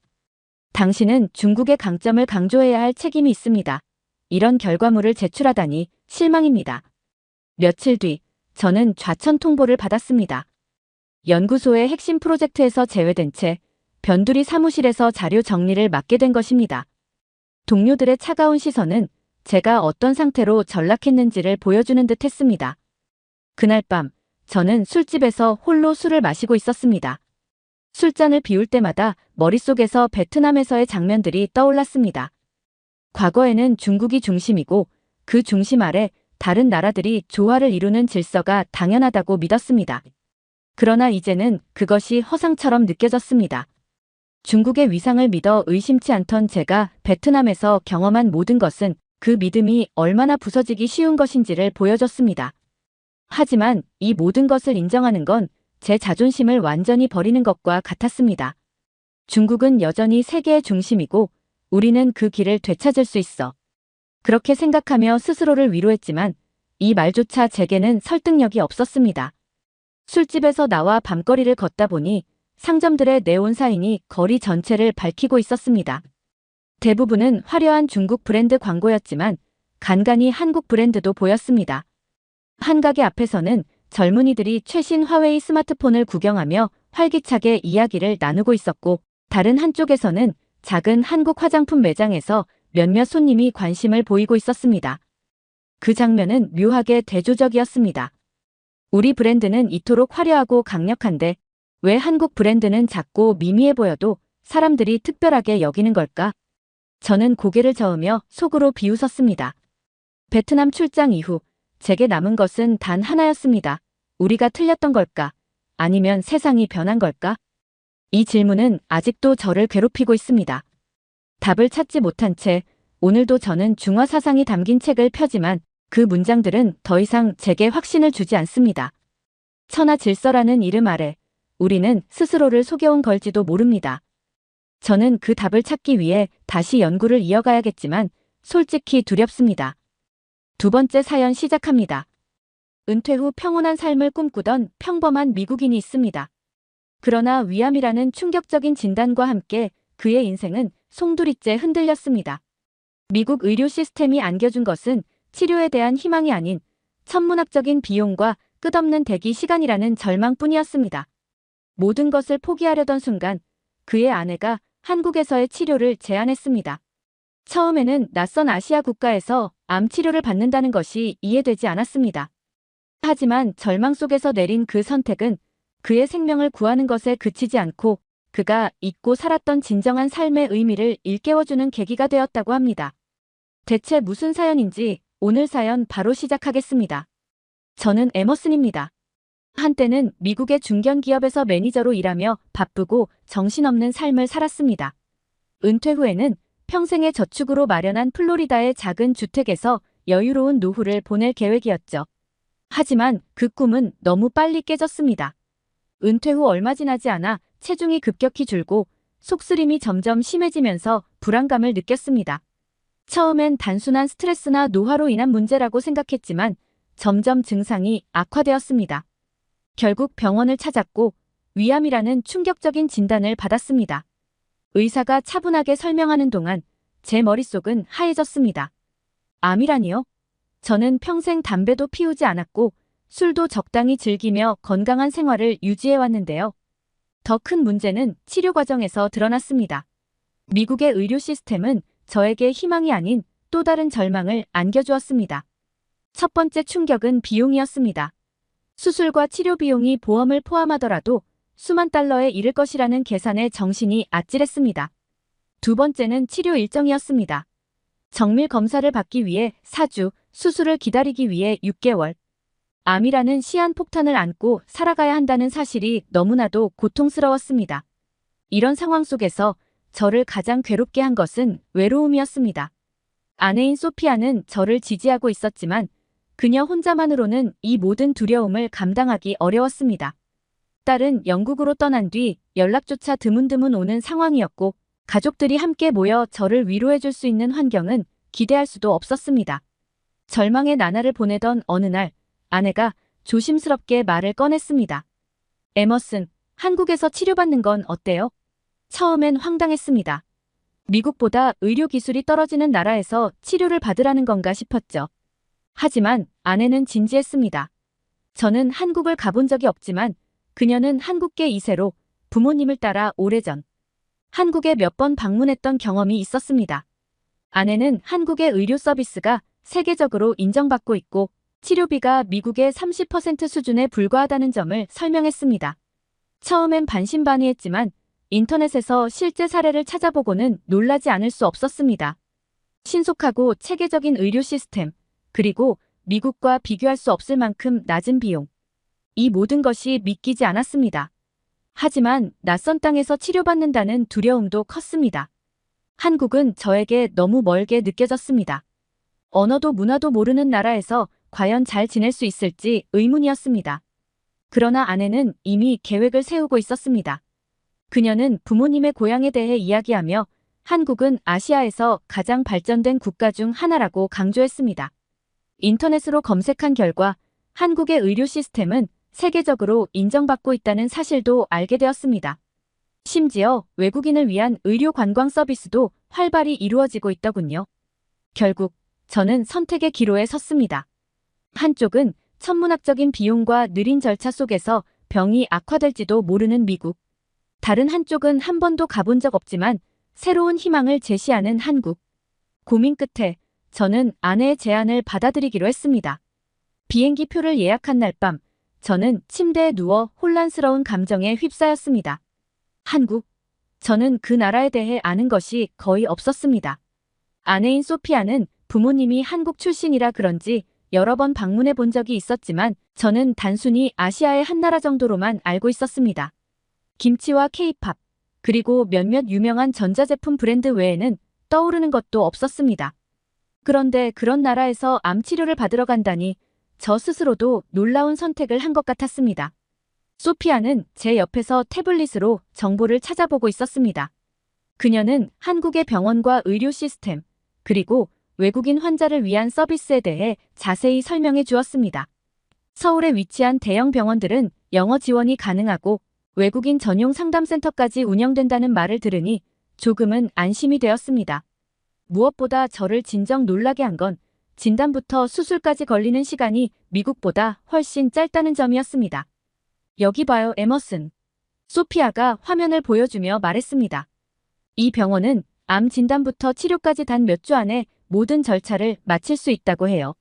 당신은 중국의 강점을 강조해야 할 책임이 있습니다. 이런 결과물을 제출하다니 실망입니다. 며칠 뒤 저는 좌천 통보를 받았습니다. 연구소의 핵심 프로젝트에서 제외된 채 변두리 사무실에서 자료 정리를 맡게 된 것입니다. 동료들의 차가운 시선은 제가 어떤 상태로 전락했는지를 보여주는 듯 했습니다. 그날 밤 저는 술집에서 홀로 술을 마시고 있었습니다. 술잔을 비울 때마다 머릿속에서 베트남에서의 장면들이 떠올랐습니다. 과거에는 중국이 중심이고 그 중심 아래 다른 나라들이 조화를 이루는 질서가 당연하다고 믿었습니다. 그러나 이제는 그것이 허상처럼 느껴졌습니다. 중국의 위상을 믿어 의심치 않던 제가 베트남에서 경험한 모든 것은 그 믿음이 얼마나 부서지기 쉬운 것인지를 보여줬습니다. 하지만 이 모든 것을 인정하는 건 제 자존심을 완전히 버리는 것과 같았습니다. 중국은 여전히 세계의 중심이고 우리는 그 길을 되찾을 수 있어. 그렇게 생각하며 스스로를 위로했지만 이 말조차 제게는 설득력이 없었습니다. 술집에서 나와 밤거리를 걷다 보니 상점들의 네온 사인이 거리 전체를 밝히고 있었습니다. 대부분은 화려한 중국 브랜드 광고였지만 간간히 한국 브랜드도 보였습니다. 한 가게 앞에서는 젊은이들이 최신 화웨이 스마트폰을 구경하며 활기차게 이야기를 나누고 있었고 다른 한쪽에서는 작은 한국 화장품 매장에서 몇몇 손님이 관심을 보이고 있었습니다. 그 장면은 묘하게 대조적이었습니다. 우리 브랜드는 이토록 화려하고 강력한데 왜 한국 브랜드는 작고 미미해 보여도 사람들이 특별하게 여기는 걸까? 저는 고개를 저으며 속으로 비웃었습니다. 베트남 출장 이후 제게 남은 것은 단 하나였습니다. 우리가 틀렸던 걸까? 아니면 세상이 변한 걸까? 이 질문은 아직도 저를 괴롭히고 있습니다. 답을 찾지 못한 채 오늘도 저는 중화 사상이 담긴 책을 펴지만 그 문장들은 더 이상 제게 확신을 주지 않습니다. 천하 질서라는 이름 아래 우리는 스스로를 속여온 걸지도 모릅니다. 저는 그 답을 찾기 위해 다시 연구를 이어가야겠지만 솔직히 두렵습니다. 두 번째 사연 시작합니다. 은퇴 후 평온한 삶을 꿈꾸던 평범한 미국인이 있습니다. 그러나 위암이라는 충격적인 진단과 함께 그의 인생은 송두리째 흔들렸습니다. 미국 의료 시스템이 안겨준 것은 치료에 대한 희망이 아닌 천문학적인 비용과 끝없는 대기 시간이라는 절망뿐이었습니다. 모든 것을 포기하려던 순간 그의 아내가 한국에서의 치료를 제안했습니다. 처음에는 낯선 아시아 국가에서 암 치료를 받는다는 것이 이해되지 않았습니다. 하지만 절망 속에서 내린 그 선택은 그의 생명을 구하는 것에 그치지 않고 그가 잊고 살았던 진정한 삶의 의미를 일깨워주는 계기가 되었다고 합니다. 대체 무슨 사연인지 오늘 사연 바로 시작하겠습니다. 저는 에머슨입니다. 한때는 미국의 중견기업에서 매니저로 일하며 바쁘고 정신없는 삶을 살았습니다. 은퇴 후에는 평생의 저축으로 마련한 플로리다의 작은 주택에서 여유로운 노후를 보낼 계획이었죠. 하지만 그 꿈은 너무 빨리 깨졌습니다. 은퇴 후 얼마 지나지 않아 체중이 급격히 줄고 속쓰림이 점점 심해지면서 불안감을 느꼈습니다. 처음엔 단순한 스트레스나 노화로 인한 문제라고 생각했지만 점점 증상이 악화되었습니다. 결국 병원을 찾았고 위암이라는 충격적인 진단을 받았습니다. 의사가 차분하게 설명하는 동안 제 머릿속은 하얘졌습니다. 암이라니요? 저는 평생 담배도 피우지 않았고 술도 적당히 즐기며 건강한 생활을 유지해왔는데요. 더 큰 문제는 치료 과정에서 드러났습니다. 미국의 의료 시스템은 저에게 희망이 아닌 또 다른 절망을 안겨주었습니다. 첫 번째 충격은 비용이었습니다. 수술과 치료 비용이 보험을 포함하더라도 수만 달러에 이를 것이라는 계산에 정신이 아찔했습니다. 두 번째는 치료 일정이었습니다. 정밀 검사를 받기 위해 4주, 수술을 기다리기 위해 6개월. 암이라는 시한폭탄을 안고 살아가야 한다는 사실이 너무나도 고통스러웠습니다. 이런 상황 속에서 저를 가장 괴롭게 한 것은 외로움이었습니다. 아내인 소피아는 저를 지지하고 있었지만 그녀 혼자만으로는 이 모든 두려움을 감당하기 어려웠습니다. 딸은 영국으로 떠난 뒤 연락조차 드문드문 오는 상황이었고 가족들이 함께 모여 저를 위로해줄 수 있는 환경은 기대할 수도 없었습니다. 절망의 나날을 보내던 어느 날 아내가 조심스럽게 말을 꺼냈습니다. 에머슨, 한국에서 치료받는 건 어때요? 처음엔 황당했습니다. 미국보다 의료 기술이 떨어지는 나라에서 치료를 받으라는 건가 싶었죠. 하지만 아내는 진지했습니다. 저는 한국을 가본 적이 없지만 그녀는 한국계 2세로 부모님을 따라 오래전 한국에 몇 번 방문했던 경험이 있었습니다. 아내는 한국의 의료 서비스가 세계적으로 인정받고 있고 치료비가 미국의 30% 수준에 불과하다는 점을 설명했습니다. 처음엔 반신반의했지만 인터넷에서 실제 사례를 찾아보고는 놀라지 않을 수 없었습니다. 신속하고 체계적인 의료 시스템, 그리고 미국과 비교할 수 없을 만큼 낮은 비용. 이 모든 것이 믿기지 않았습니다. 하지만 낯선 땅에서 치료받는다는 두려움도 컸습니다. 한국은 저에게 너무 멀게 느껴졌습니다. 언어도 문화도 모르는 나라에서 과연 잘 지낼 수 있을지 의문이었습니다. 그러나 아내는 이미 계획을 세우고 있었습니다. 그녀는 부모님의 고향에 대해 이야기하며 한국은 아시아에서 가장 발전된 국가 중 하나라고 강조했습니다. 인터넷으로 검색한 결과 한국의 의료 시스템은 세계적으로 인정받고 있다는 사실도 알게 되었습니다. 심지어 외국인을 위한 의료 관광 서비스도 활발히 이루어지고 있더군요. 결국 저는 선택의 기로에 섰습니다. 한쪽은 천문학적인 비용과 느린 절차 속에서 병이 악화될지도 모르는 미국. 다른 한쪽은 한 번도 가본 적 없지만 새로운 희망을 제시하는 한국. 고민 끝에 저는 아내의 제안을 받아들이기로 했습니다. 비행기 표를 예약한 날 밤, 저는 침대에 누워 혼란스러운 감정에 휩싸였습니다. 한국. 저는 그 나라에 대해 아는 것이 거의 없었습니다. 아내인 소피아는 부모님이 한국 출신이라 그런지 여러 번 방문해 본 적이 있었지만 저는 단순히 아시아의 한 나라 정도로만 알고 있었습니다. 김치와 케이팝, 그리고 몇몇 유명한 전자제품 브랜드 외에는 떠오르는 것도 없었습니다. 그런데 그런 나라에서 암 치료를 받으러 간다니 저 스스로도 놀라운 선택을 한 것 같았습니다. 소피아는 제 옆에서 태블릿으로 정보를 찾아보고 있었습니다. 그녀는 한국의 병원과 의료 시스템, 그리고 외국인 환자를 위한 서비스에 대해 자세히 설명해 주었습니다. 서울에 위치한 대형 병원들은 영어 지원이 가능하고 외국인 전용 상담센터까지 운영된다는 말을 들으니 조금은 안심이 되었습니다. 무엇보다 저를 진정 놀라게 한 건 진단부터 수술까지 걸리는 시간이 미국보다 훨씬 짧다는 점이었습니다. 여기 봐요, 에머슨. 소피아가 화면을 보여주며 말했습니다. 이 병원은 암 진단부터 치료까지 단 몇 주 안에 모든 절차를 마칠 수 있다고 해요.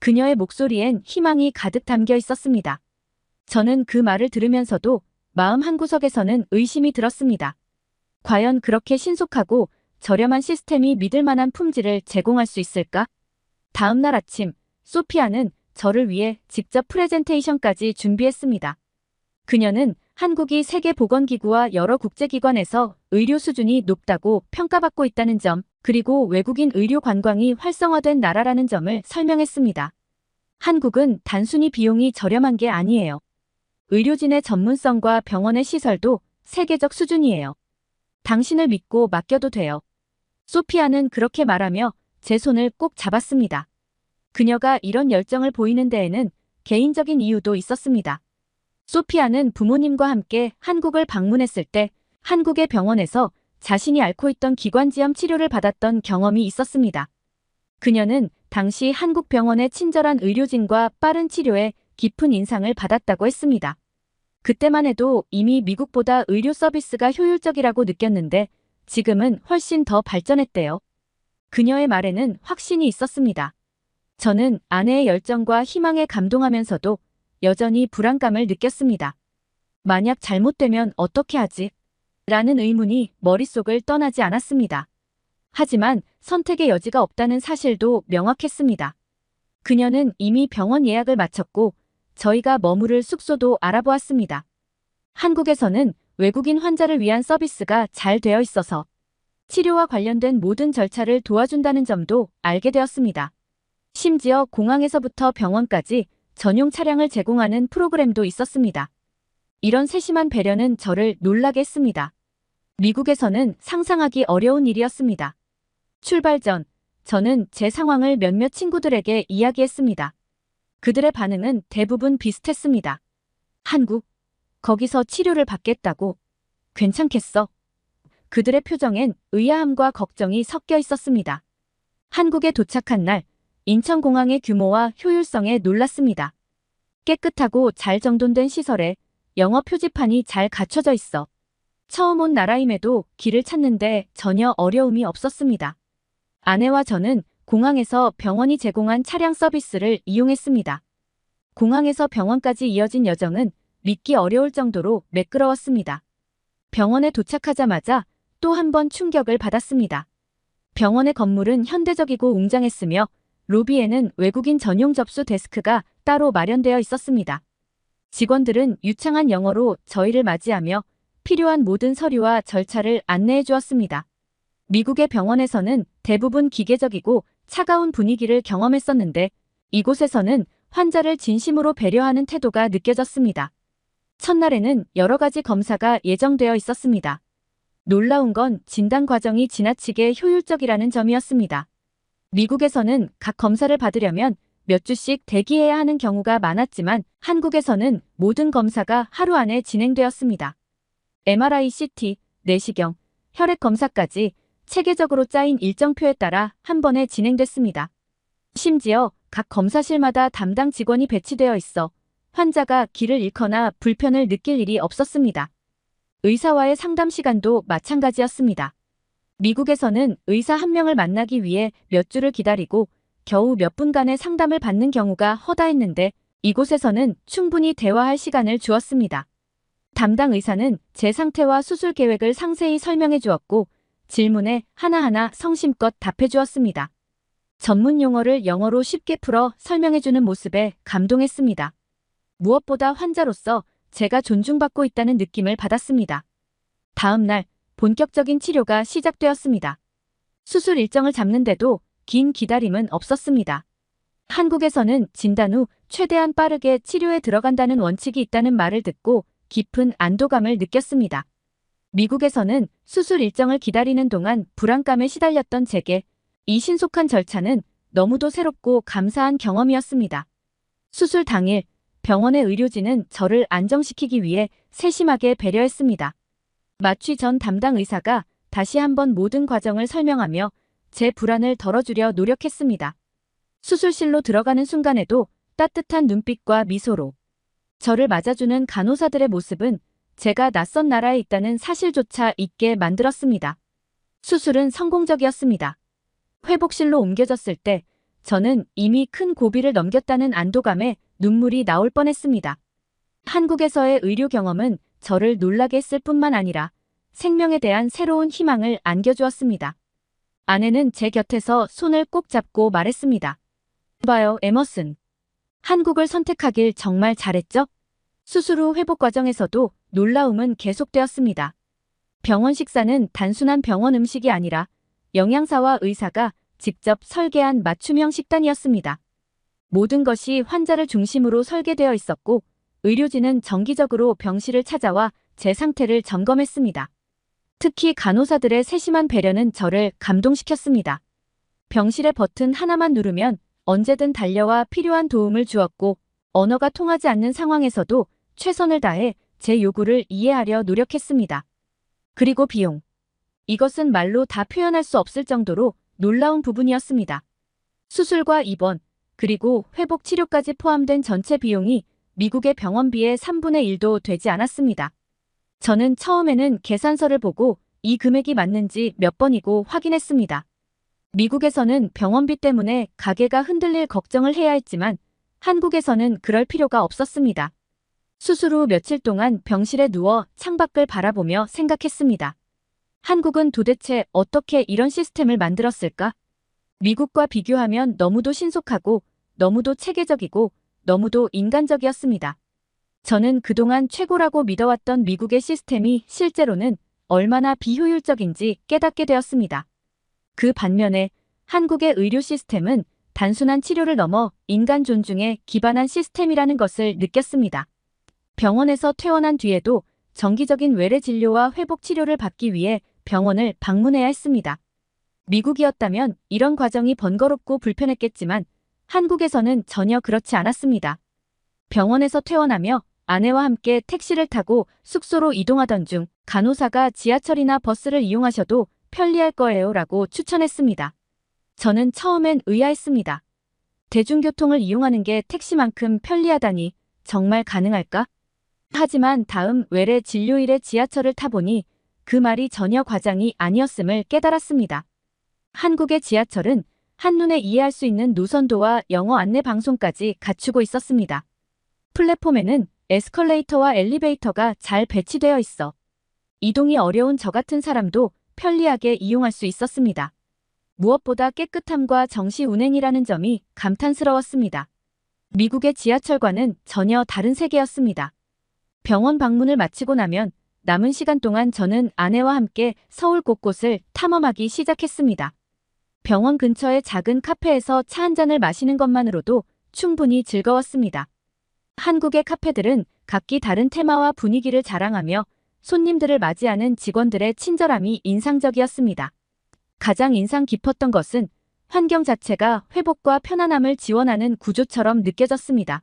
그녀의 목소리엔 희망이 가득 담겨 있었습니다. 저는 그 말을 들으면서도 마음 한구석에서는 의심이 들었습니다. 과연 그렇게 신속하고 저렴한 시스템이 믿을 만한 품질을 제공할 수 있을까? 다음 날 아침, 소피아는 저를 위해 직접 프레젠테이션까지 준비했습니다. 그녀는 한국이 세계보건기구와 여러 국제기관에서 의료 수준이 높다고 평가받고 있다는 점, 그리고 외국인 의료 관광이 활성화된 나라라는 점을 설명했습니다. 한국은 단순히 비용이 저렴한 게 아니에요. 의료진의 전문성과 병원의 시설도 세계적 수준이에요. 당신을 믿고 맡겨도 돼요. 소피아는 그렇게 말하며 제 손을 꼭 잡았습니다. 그녀가 이런 열정을 보이는 데에는 개인적인 이유도 있었습니다. 소피아는 부모님과 함께 한국을 방문했을 때 한국의 병원에서 자신이 앓고 있던 기관지염 치료를 받았던 경험이 있었습니다. 그녀는 당시 한국 병원의 친절한 의료진과 빠른 치료에 깊은 인상을 받았다고 했습니다. 그때만 해도 이미 미국보다 의료 서비스가 효율적이라고 느꼈는데 지금은 훨씬 더 발전했대요. 그녀의 말에는 확신이 있었습니다. 저는 아내의 열정과 희망에 감동하면서도 여전히 불안감을 느꼈습니다. 만약 잘못되면 어떻게 하지? 라는 의문이 머릿속을 떠나지 않았습니다. 하지만 선택의 여지가 없다는 사실도 명확했습니다. 그녀는 이미 병원 예약을 마쳤고 저희가 머무를 숙소도 알아보았습니다. 한국에서는 외국인 환자를 위한 서비스가 잘 되어 있어서 치료와 관련된 모든 절차를 도와준다는 점도 알게 되었습니다. 심지어 공항에서부터 병원까지 전용 차량을 제공하는 프로그램도 있었습니다. 이런 세심한 배려는 저를 놀라게 했습니다. 미국에서는 상상하기 어려운 일이었습니다. 출발 전, 저는 제 상황을 몇몇 친구들에게 이야기했습니다. 그들의 반응은 대부분 비슷했습니다. 한국, 거기서 치료를 받겠다고? 괜찮겠어? 그들의 표정엔 의아함과 걱정이 섞여 있었습니다. 한국에 도착한 날, 인천공항의 규모와 효율성에 놀랐습니다. 깨끗하고 잘 정돈된 시설에 영어 표지판이 잘 갖춰져 있어. 처음 온 나라임에도 길을 찾는데 전혀 어려움이 없었습니다. 아내와 저는 공항에서 병원이 제공한 차량 서비스를 이용했습니다. 공항에서 병원까지 이어진 여정은 믿기 어려울 정도로 매끄러웠습니다. 병원에 도착하자마자 또 한 번 충격을 받았습니다. 병원의 건물은 현대적이고 웅장했으며 로비에는 외국인 전용 접수 데스크가 따로 마련되어 있었습니다. 직원들은 유창한 영어로 저희를 맞이하며 필요한 모든 서류와 절차를 안내해 주었습니다. 미국의 병원에서는 대부분 기계적이고 차가운 분위기를 경험했었는데 이곳에서는 환자를 진심으로 배려하는 태도가 느껴졌습니다. 첫날에는 여러 가지 검사가 예정되어 있었습니다. 놀라운 건 진단 과정이 지나치게 효율적이라는 점이었습니다. 미국에서는 각 검사를 받으려면 몇 주씩 대기해야 하는 경우가 많았지만 한국에서는 모든 검사가 하루 안에 진행되었습니다. MRI, CT, 내시경, 혈액 검사까지 체계적으로 짜인 일정표에 따라 한 번에 진행됐습니다. 심지어 각 검사실마다 담당 직원이 배치되어 있어 환자가 길을 잃거나 불편을 느낄 일이 없었습니다. 의사와의 상담 시간도 마찬가지였습니다. 미국에서는 의사 한 명을 만나기 위해 몇 주를 기다리고 겨우 몇 분간의 상담을 받는 경우가 허다했는데 이곳에서는 충분히 대화할 시간을 주었습니다. 담당 의사는 제 상태와 수술 계획을 상세히 설명해 주었고 질문에 하나하나 성심껏 답해 주었습니다. 전문 용어를 영어로 쉽게 풀어 설명해 주는 모습에 감동했습니다. 무엇보다 환자로서 제가 존중받고 있다는 느낌을 받았습니다. 다음 날 본격적인 치료가 시작되었습니다. 수술 일정을 잡는데도 긴 기다림은 없었습니다. 한국에서는 진단 후 최대한 빠르게 치료에 들어간다는 원칙이 있다는 말을 듣고 깊은 안도감을 느꼈습니다. 미국에서는 수술 일정을 기다리는 동안 불안감에 시달렸던 제게 이 신속한 절차는 너무도 새롭고 감사한 경험이었습니다. 수술 당일 병원의 의료진은 저를 안정시키기 위해 세심하게 배려했습니다. 마취 전 담당 의사가 다시 한번 모든 과정을 설명하며 제 불안을 덜어주려 노력했습니다. 수술실로 들어가는 순간에도 따뜻한 눈빛과 미소로 저를 맞아주는 간호사들의 모습은 제가 낯선 나라에 있다는 사실조차 잊게 만들었습니다. 수술은 성공적이었습니다. 회복실로 옮겨졌을 때 저는 이미 큰 고비를 넘겼다는 안도감에 눈물이 나올 뻔했습니다. 한국에서의 의료 경험은 저를 놀라게 했을 뿐만 아니라 생명에 대한 새로운 희망을 안겨주었습니다. 아내는 제 곁에서 손을 꼭 잡고 말했습니다. 봐요, 에머슨. 한국을 선택하길 정말 잘했죠? 수술 후 회복 과정에서도 놀라움은 계속되었습니다. 병원 식사는 단순한 병원 음식이 아니라 영양사와 의사가 직접 설계한 맞춤형 식단이었습니다. 모든 것이 환자를 중심으로 설계되어 있었고 의료진은 정기적으로 병실을 찾아와 제 상태를 점검했습니다. 특히 간호사들의 세심한 배려는 저를 감동시켰습니다. 병실의 버튼 하나만 누르면 언제든 달려와 필요한 도움을 주었고 언어가 통하지 않는 상황에서도 최선을 다해 제 요구를 이해하려 노력했습니다. 그리고 비용. 이것은 말로 다 표현할 수 없을 정도로 놀라운 부분이었습니다. 수술과 입원, 그리고 회복 치료까지 포함된 전체 비용이 미국의 병원비의 3분의 1도 되지 않았습니다. 저는 처음에는 계산서를 보고 이 금액이 맞는지 몇 번이고 확인했습니다. 미국에서는 병원비 때문에 가게가 흔들릴 걱정을 해야 했지만 한국에서는 그럴 필요가 없었습니다. 수술 후 며칠 동안 병실에 누워 창밖을 바라보며 생각했습니다. 한국은 도대체 어떻게 이런 시스템을 만들었을까? 미국과 비교하면 너무도 신속하고 너무도 체계적이고 너무도 인간적이었습니다. 저는 그동안 최고라고 믿어왔던 미국의 시스템이 실제로는 얼마나 비효율적인지 깨닫게 되었습니다. 그 반면에 한국의 의료 시스템은 단순한 치료를 넘어 인간 존중에 기반한 시스템이라는 것을 느꼈습니다. 병원에서 퇴원한 뒤에도 정기적인 외래 진료와 회복 치료를 받기 위해 병원을 방문해야 했습니다. 미국이었다면 이런 과정이 번거롭고 불편했겠지만 한국에서는 전혀 그렇지 않았습니다. 병원에서 퇴원하며 아내와 함께 택시를 타고 숙소로 이동하던 중 간호사가 지하철이나 버스를 이용하셔도 편리할 거예요 라고 추천했습니다. 저는 처음엔 의아했습니다. 대중교통을 이용하는 게 택시만큼 편리하다니 정말 가능할까? 하지만 다음 외래 진료일에 지하철을 타보니 그 말이 전혀 과장이 아니었음을 깨달았습니다. 한국의 지하철은 한눈에 이해할 수 있는 노선도와 영어 안내 방송까지 갖추고 있었습니다. 플랫폼에는 에스컬레이터와 엘리베이터가 잘 배치되어 있어 이동이 어려운 저 같은 사람도 편리하게 이용할 수 있었습니다. 무엇보다 깨끗함과 정시 운행이라는 점이 감탄스러웠습니다. 미국의 지하철과는 전혀 다른 세계였습니다. 병원 방문을 마치고 나면 남은 시간 동안 저는 아내와 함께 서울 곳곳을 탐험하기 시작했습니다. 병원 근처의 작은 카페에서 차 한 잔을 마시는 것만으로도 충분히 즐거웠습니다. 한국의 카페들은 각기 다른 테마와 분위기를 자랑하며 손님들을 맞이하는 직원들의 친절함이 인상적이었습니다. 가장 인상 깊었던 것은 환경 자체가 회복과 편안함을 지원하는 구조처럼 느껴졌습니다.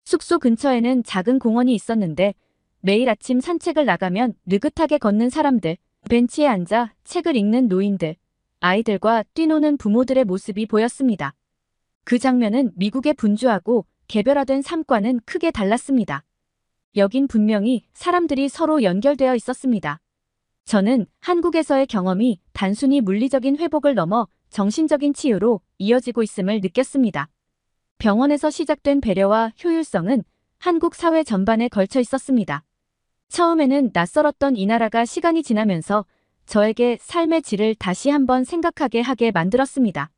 숙소 근처에는 작은 공원이 있었는데 매일 아침 산책을 나가면 느긋하게 걷는 사람들, 벤치에 앉아 책을 읽는 노인들, 아이들과 뛰노는 부모들의 모습이 보였습니다. 그 장면은 미국의 분주하고 개별화된 삶과는 크게 달랐습니다. 여긴 분명히 사람들이 서로 연결되어 있었습니다. 저는 한국에서의 경험이 단순히 물리적인 회복을 넘어 정신적인 치유로 이어지고 있음을 느꼈습니다. 병원에서 시작된 배려와 효율성은 한국 사회 전반에 걸쳐 있었습니다. 처음에는 낯설었던 이 나라가 시간이 지나면서 저에게 삶의 질을 다시 한번 생각하게 하게 만들었습니다.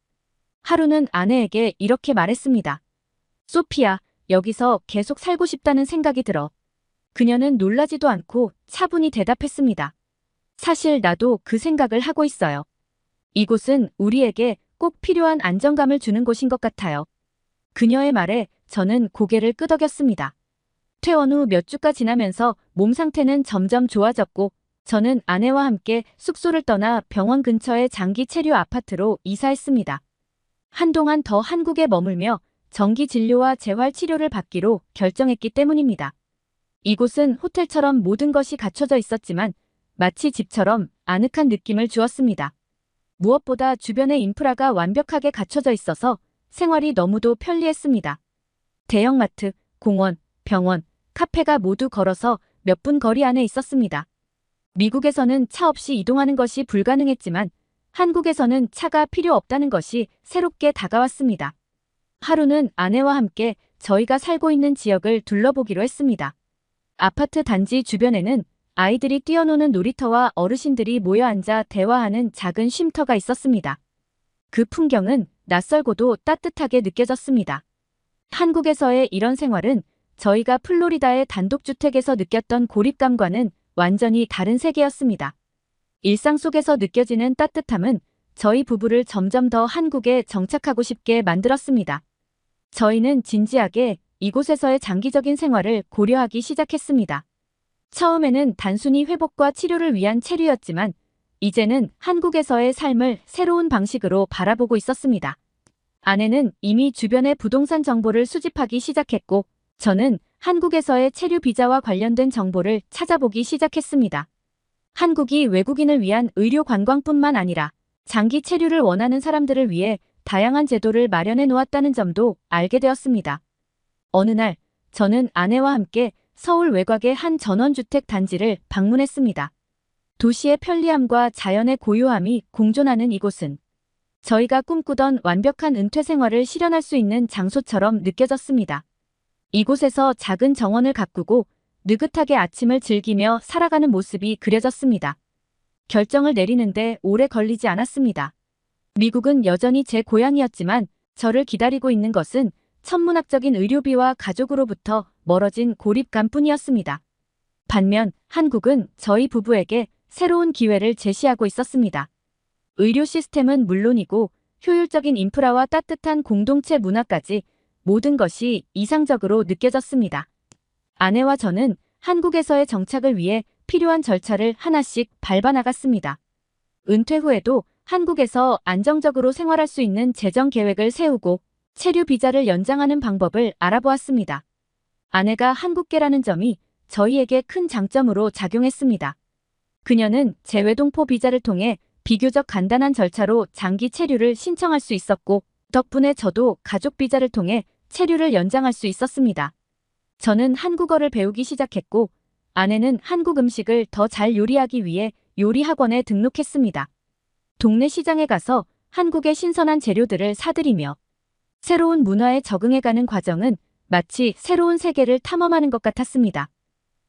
하루는 아내에게 이렇게 말했습니다. 소피야, 여기서 계속 살고 싶다는 생각이 들어. 그녀는 놀라지도 않고 차분히 대답했습니다. 사실 나도 그 생각을 하고 있어요. 이곳은 우리에게 꼭 필요한 안정감을 주는 곳인 것 같아요. 그녀의 말에 저는 고개를 끄덕였습니다. 퇴원 후 몇 주가 지나면서 몸 상태는 점점 좋아졌고 저는 아내와 함께 숙소를 떠나 병원 근처의 장기 체류 아파트로 이사했습니다. 한동안 더 한국에 머물며 정기 진료와 재활 치료를 받기로 결정했기 때문입니다. 이곳은 호텔처럼 모든 것이 갖춰져 있었지만 마치 집처럼 아늑한 느낌을 주었습니다. 무엇보다 주변의 인프라가 완벽하게 갖춰져 있어서 생활이 너무도 편리했습니다. 대형마트, 공원, 병원, 카페가 모두 걸어서 몇 분 거리 안에 있었습니다. 미국에서는 차 없이 이동하는 것이 불가능했지만 한국에서는 차가 필요 없다는 것이 새롭게 다가왔습니다. 하루는 아내와 함께 저희가 살고 있는 지역을 둘러보기로 했습니다. 아파트 단지 주변에는 아이들이 뛰어노는 놀이터와 어르신들이 모여 앉아 대화하는 작은 쉼터가 있었습니다. 그 풍경은 낯설고도 따뜻하게 느껴졌습니다. 한국에서의 이런 생활은 저희가 플로리다의 단독주택에서 느꼈던 고립감과는 완전히 다른 세계였습니다. 일상 속에서 느껴지는 따뜻함은 저희 부부를 점점 더 한국에 정착하고 싶게 만들었습니다. 저희는 진지하게 이곳에서의 장기적인 생활을 고려하기 시작했습니다. 처음에는 단순히 회복과 치료를 위한 체류였지만 이제는 한국에서의 삶을 새로운 방식으로 바라보고 있었습니다. 아내는 이미 주변의 부동산 정보를 수집하기 시작했고 저는 한국에서의 체류 비자와 관련된 정보를 찾아보기 시작했습니다. 한국이 외국인을 위한 의료 관광뿐만 아니라 장기 체류를 원하는 사람들을 위해 다양한 제도를 마련해 놓았다는 점도 알게 되었습니다. 어느 날 저는 아내와 함께 서울 외곽의 한 전원주택 단지를 방문했습니다. 도시의 편리함과 자연의 고요함이 공존하는 이곳은 저희가 꿈꾸던 완벽한 은퇴 생활을 실현할 수 있는 장소처럼 느껴졌습니다. 이곳에서 작은 정원을 가꾸고 느긋하게 아침을 즐기며 살아가는 모습이 그려졌습니다. 결정을 내리는데 오래 걸리지 않았습니다. 미국은 여전히 제 고향이었지만 저를 기다리고 있는 것은 천문학적인 의료비와 가족으로부터 멀어진 고립감뿐이었습니다. 반면 한국은 저희 부부에게 새로운 기회를 제시하고 있었습니다. 의료 시스템은 물론이고 효율적인 인프라와 따뜻한 공동체 문화까지 모든 것이 이상적으로 느껴졌습니다. 아내와 저는 한국에서의 정착을 위해 필요한 절차를 하나씩 밟아 나갔습니다. 은퇴 후에도 한국에서 안정적으로 생활할 수 있는 재정 계획을 세우고 체류 비자를 연장하는 방법을 알아보았습니다. 아내가 한국계라는 점이 저희에게 큰 장점으로 작용했습니다. 그녀는 재외동포 비자를 통해 비교적 간단한 절차로 장기 체류를 신청할 수 있었고, 덕분에 저도 가족 비자를 통해 체류를 연장할 수 있었습니다. 저는 한국어를 배우기 시작했고, 아내는 한국 음식을 더 잘 요리하기 위해 요리 학원에 등록했습니다. 동네 시장에 가서 한국의 신선한 재료들을 사들이며 새로운 문화에 적응해가는 과정은 마치 새로운 세계를 탐험하는 것 같았습니다.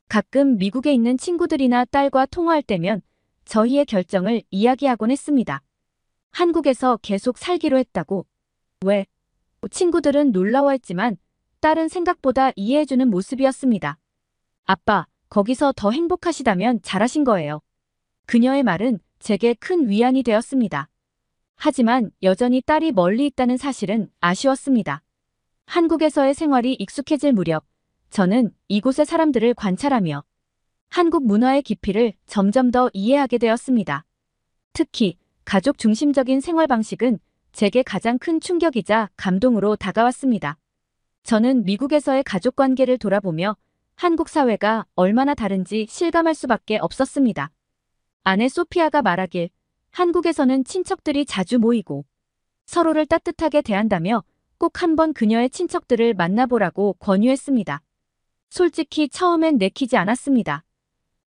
가끔 미국에 있는 친구들이나 딸과 통화할 때면 저희의 결정을 이야기하곤 했습니다. 한국에서 계속 살기로 했다고. 왜? 친구들은 놀라워했지만 딸은 생각보다 이해해주는 모습이었습니다. 아빠, 거기서 더 행복하시다면 잘하신 거예요. 그녀의 말은 제게 큰 위안이 되었습니다. 하지만 여전히 딸이 멀리 있다는 사실은 아쉬웠습니다. 한국에서의 생활이 익숙해질 무렵, 저는 이곳의 사람들을 관찰하며 한국 문화의 깊이를 점점 더 이해하게 되었습니다. 특히 가족 중심적인 생활 방식은 제게 가장 큰 충격이자 감동으로 다가왔습니다. 저는 미국에서의 가족 관계를 돌아보며 한국 사회가 얼마나 다른지 실감할 수밖에 없었습니다. 아내 소피아가 말하길, 한국에서는 친척들이 자주 모이고 서로를 따뜻하게 대한다며 꼭 한번 그녀의 친척들을 만나보라고 권유했습니다. 솔직히 처음엔 내키지 않았습니다.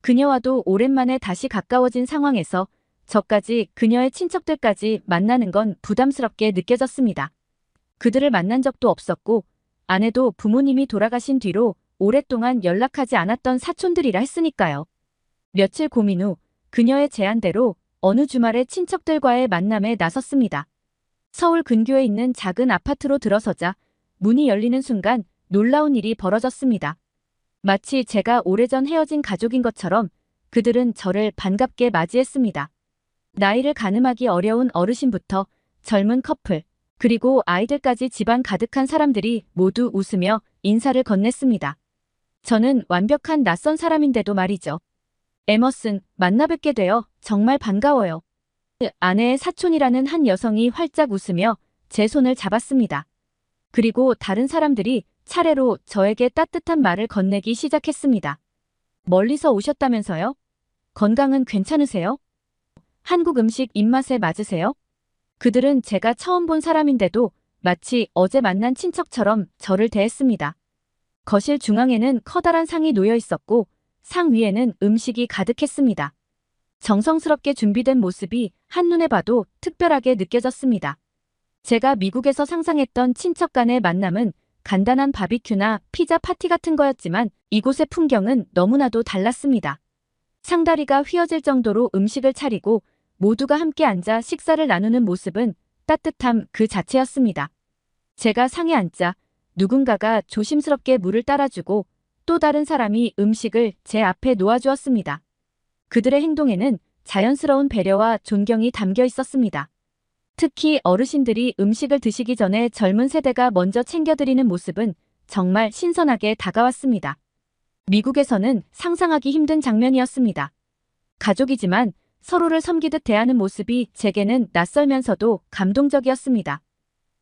그녀와도 오랜만에 다시 가까워진 상황에서 저까지 그녀의 친척들까지 만나는 건 부담스럽게 느껴졌습니다. 그들을 만난 적도 없었고, 아내도 부모님이 돌아가신 뒤로 오랫동안 연락하지 않았던 사촌들이라 했으니까요. 며칠 고민 후 그녀의 제안대로 어느 주말에 친척들과의 만남에 나섰습니다. 서울 근교에 있는 작은 아파트로 들어서자 문이 열리는 순간 놀라운 일이 벌어졌습니다. 마치 제가 오래전 헤어진 가족인 것처럼 그들은 저를 반갑게 맞이했습니다. 나이를 가늠하기 어려운 어르신부터 젊은 커플, 그리고 아이들까지 집안 가득한 사람들이 모두 웃으며 인사를 건넸습니다. 저는 완벽한 낯선 사람인데도 말이죠. 에머슨, 만나 뵙게 되어 정말 반가워요. 아내의 사촌이라는 한 여성이 활짝 웃으며 제 손을 잡았습니다. 그리고 다른 사람들이 차례로 저에게 따뜻한 말을 건네기 시작했습니다. 멀리서 오셨다면서요? 건강은 괜찮으세요? 한국 음식 입맛에 맞으세요? 그들은 제가 처음 본 사람인데도 마치 어제 만난 친척처럼 저를 대했습니다. 거실 중앙에는 커다란 상이 놓여 있었고 상 위에는 음식이 가득했습니다. 정성스럽게 준비된 모습이 한눈에 봐도 특별하게 느껴졌습니다. 제가 미국에서 상상했던 친척 간의 만남은 간단한 바비큐나 피자 파티 같은 거였지만 이곳의 풍경은 너무나도 달랐습니다. 상다리가 휘어질 정도로 음식을 차리고 모두가 함께 앉아 식사를 나누는 모습은 따뜻함 그 자체였습니다. 제가 상에 앉자 누군가가 조심스럽게 물을 따라주고 또 다른 사람이 음식을 제 앞에 놓아주었습니다. 그들의 행동에는 자연스러운 배려와 존경이 담겨 있었습니다. 특히 어르신들이 음식을 드시기 전에 젊은 세대가 먼저 챙겨드리는 모습은 정말 신선하게 다가왔습니다. 미국에서는 상상하기 힘든 장면이었습니다. 가족이지만 서로를 섬기듯 대하는 모습이 제게는 낯설면서도 감동적이었습니다.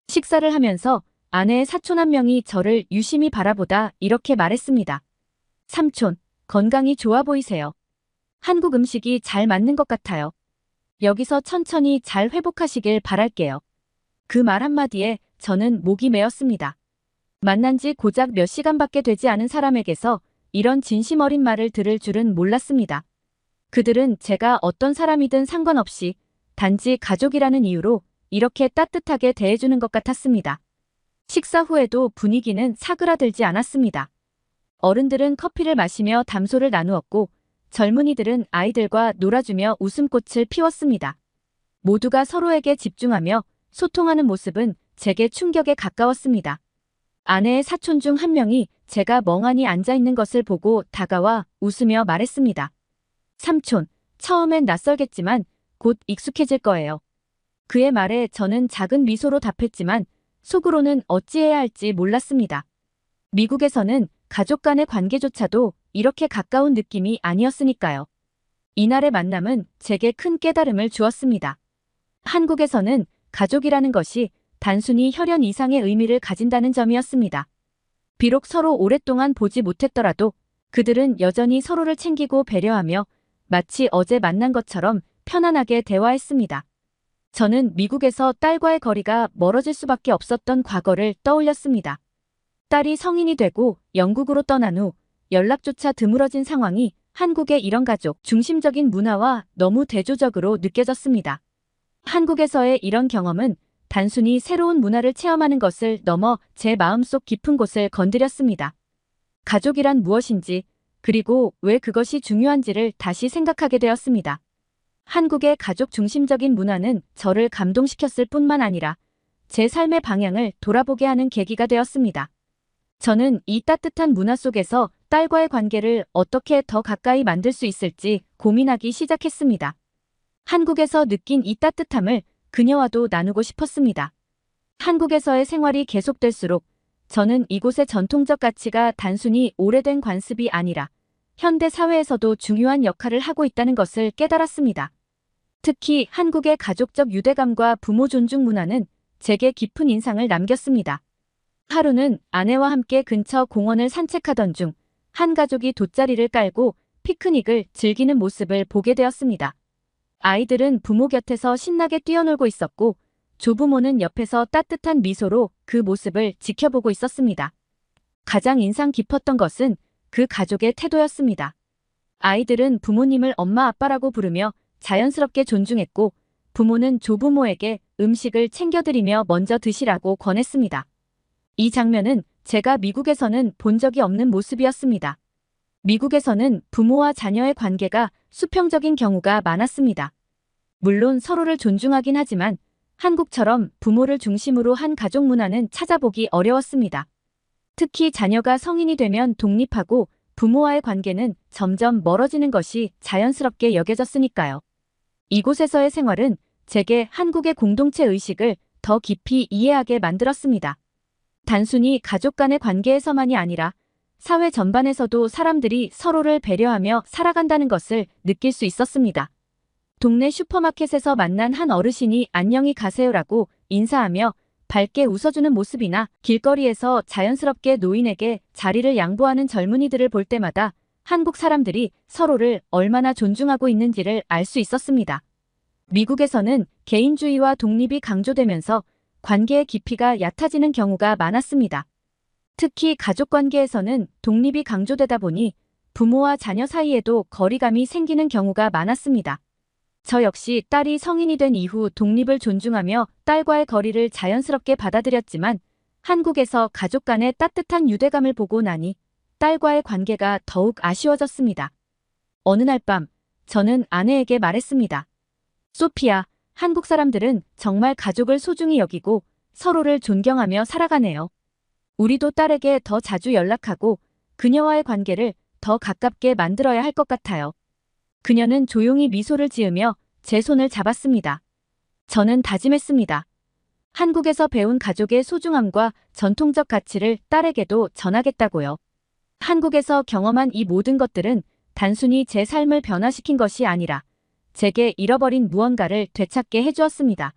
식사를 하면서 아내의 사촌 한 명이 저를 유심히 바라보다 이렇게 말했습니다. 삼촌, 건강이 좋아 보이세요. 한국 음식이 잘 맞는 것 같아요. 여기서 천천히 잘 회복하시길 바랄게요. 그 말 한마디에 저는 목이 메었습니다. 만난 지 고작 몇 시간밖에 되지 않은 사람에게서 이런 진심 어린 말을 들을 줄은 몰랐습니다. 그들은 제가 어떤 사람이든 상관없이 단지 가족이라는 이유로 이렇게 따뜻하게 대해주는 것 같았습니다. 식사 후에도 분위기는 사그라들지 않았습니다. 어른들은 커피를 마시며 담소를 나누었고 젊은이들은 아이들과 놀아주며 웃음꽃을 피웠습니다. 모두가 서로에게 집중하며 소통하는 모습은 제게 충격에 가까웠습니다. 아내의 사촌 중 한 명이 제가 멍하니 앉아있는 것을 보고 다가와 웃으며 말했습니다. 삼촌, 처음엔 낯설겠지만 곧 익숙해질 거예요. 그의 말에 저는 작은 미소로 답했지만 속으로는 어찌해야 할지 몰랐습니다. 미국에서는 가족 간의 관계조차도 이렇게 가까운 느낌이 아니었으니까요. 이날의 만남은 제게 큰 깨달음을 주었습니다. 한국에서는 가족이라는 것이 단순히 혈연 이상의 의미를 가진다는 점이었습니다. 비록 서로 오랫동안 보지 못했더라도 그들은 여전히 서로를 챙기고 배려하며 마치 어제 만난 것처럼 편안하게 대화했습니다. 저는 미국에서 딸과의 거리가 멀어질 수밖에 없었던 과거를 떠올렸습니다. 딸이 성인이 되고 영국으로 떠난 후 연락조차 드물어진 상황이 한국의 이런 가족 중심적인 문화와 너무 대조적으로 느껴졌습니다. 한국에서의 이런 경험은 단순히 새로운 문화를 체험하는 것을 넘어 제 마음속 깊은 곳을 건드렸습니다. 가족이란 무엇인지, 그리고 왜 그것이 중요한지를 다시 생각하게 되었습니다. 한국의 가족 중심적인 문화는 저를 감동시켰을 뿐만 아니라 제 삶의 방향을 돌아보게 하는 계기가 되었습니다. 저는 이 따뜻한 문화 속에서 딸과의 관계를 어떻게 더 가까이 만들 수 있을지 고민하기 시작했습니다. 한국에서 느낀 이 따뜻함을 그녀와도 나누고 싶었습니다. 한국에서의 생활이 계속될수록 저는 이곳의 전통적 가치가 단순히 오래된 관습이 아니라 현대 사회에서도 중요한 역할을 하고 있다는 것을 깨달았습니다. 특히 한국의 가족적 유대감과 부모 존중 문화는 제게 깊은 인상을 남겼습니다. 하루는 아내와 함께 근처 공원을 산책하던 중 한 가족이 돗자리를 깔고 피크닉을 즐기는 모습을 보게 되었습니다. 아이들은 부모 곁에서 신나게 뛰어놀고 있었고 조부모는 옆에서 따뜻한 미소로 그 모습을 지켜보고 있었습니다. 가장 인상 깊었던 것은 그 가족의 태도였습니다. 아이들은 부모님을 엄마 아빠라고 부르며 자연스럽게 존중했고 부모는 조부모에게 음식을 챙겨드리며 먼저 드시라고 권했습니다. 이 장면은 제가 미국에서는 본 적이 없는 모습이었습니다. 미국에서는 부모와 자녀의 관계가 수평적인 경우가 많았습니다. 물론 서로를 존중하긴 하지만 한국처럼 부모를 중심으로 한 가족 문화는 찾아보기 어려웠습니다. 특히 자녀가 성인이 되면 독립하고 부모와의 관계는 점점 멀어지는 것이 자연스럽게 여겨졌으니까요. 이곳에서의 생활은 제게 한국의 공동체 의식을 더 깊이 이해하게 만들었습니다. 단순히 가족 간의 관계에서만이 아니라 사회 전반에서도 사람들이 서로를 배려하며 살아간다는 것을 느낄 수 있었습니다. 동네 슈퍼마켓에서 만난 한 어르신이 안녕히 가세요라고 인사하며 밝게 웃어주는 모습이나 길거리에서 자연스럽게 노인에게 자리를 양보하는 젊은이들을 볼 때마다 한국 사람들이 서로를 얼마나 존중하고 있는지를 알 수 있었습니다. 미국에서는 개인주의와 독립이 강조되면서 관계의 깊이가 얕아지는 경우가 많았습니다. 특히 가족관계에서는 독립이 강조되다 보니 부모와 자녀 사이에도 거리감이 생기는 경우가 많았습니다. 저 역시 딸이 성인이 된 이후 독립을 존중하며 딸과의 거리를 자연스럽게 받아들였지만 한국에서 가족 간의 따뜻한 유대감을 보고 나니 딸과의 관계가 더욱 아쉬워졌습니다. 어느 날 밤 저는 아내에게 말했습니다. 소피야, 한국 사람들은 정말 가족을 소중히 여기고 서로를 존경하며 살아가네요. 우리도 딸에게 더 자주 연락하고 그녀와의 관계를 더 가깝게 만들어야 할 것 같아요. 그녀는 조용히 미소를 지으며 제 손을 잡았습니다. 저는 다짐했습니다. 한국에서 배운 가족의 소중함과 전통적 가치를 딸에게도 전하겠다고요. 한국에서 경험한 이 모든 것들은 단순히 제 삶을 변화시킨 것이 아니라 제게 잃어버린 무언가를 되찾게 해주었습니다.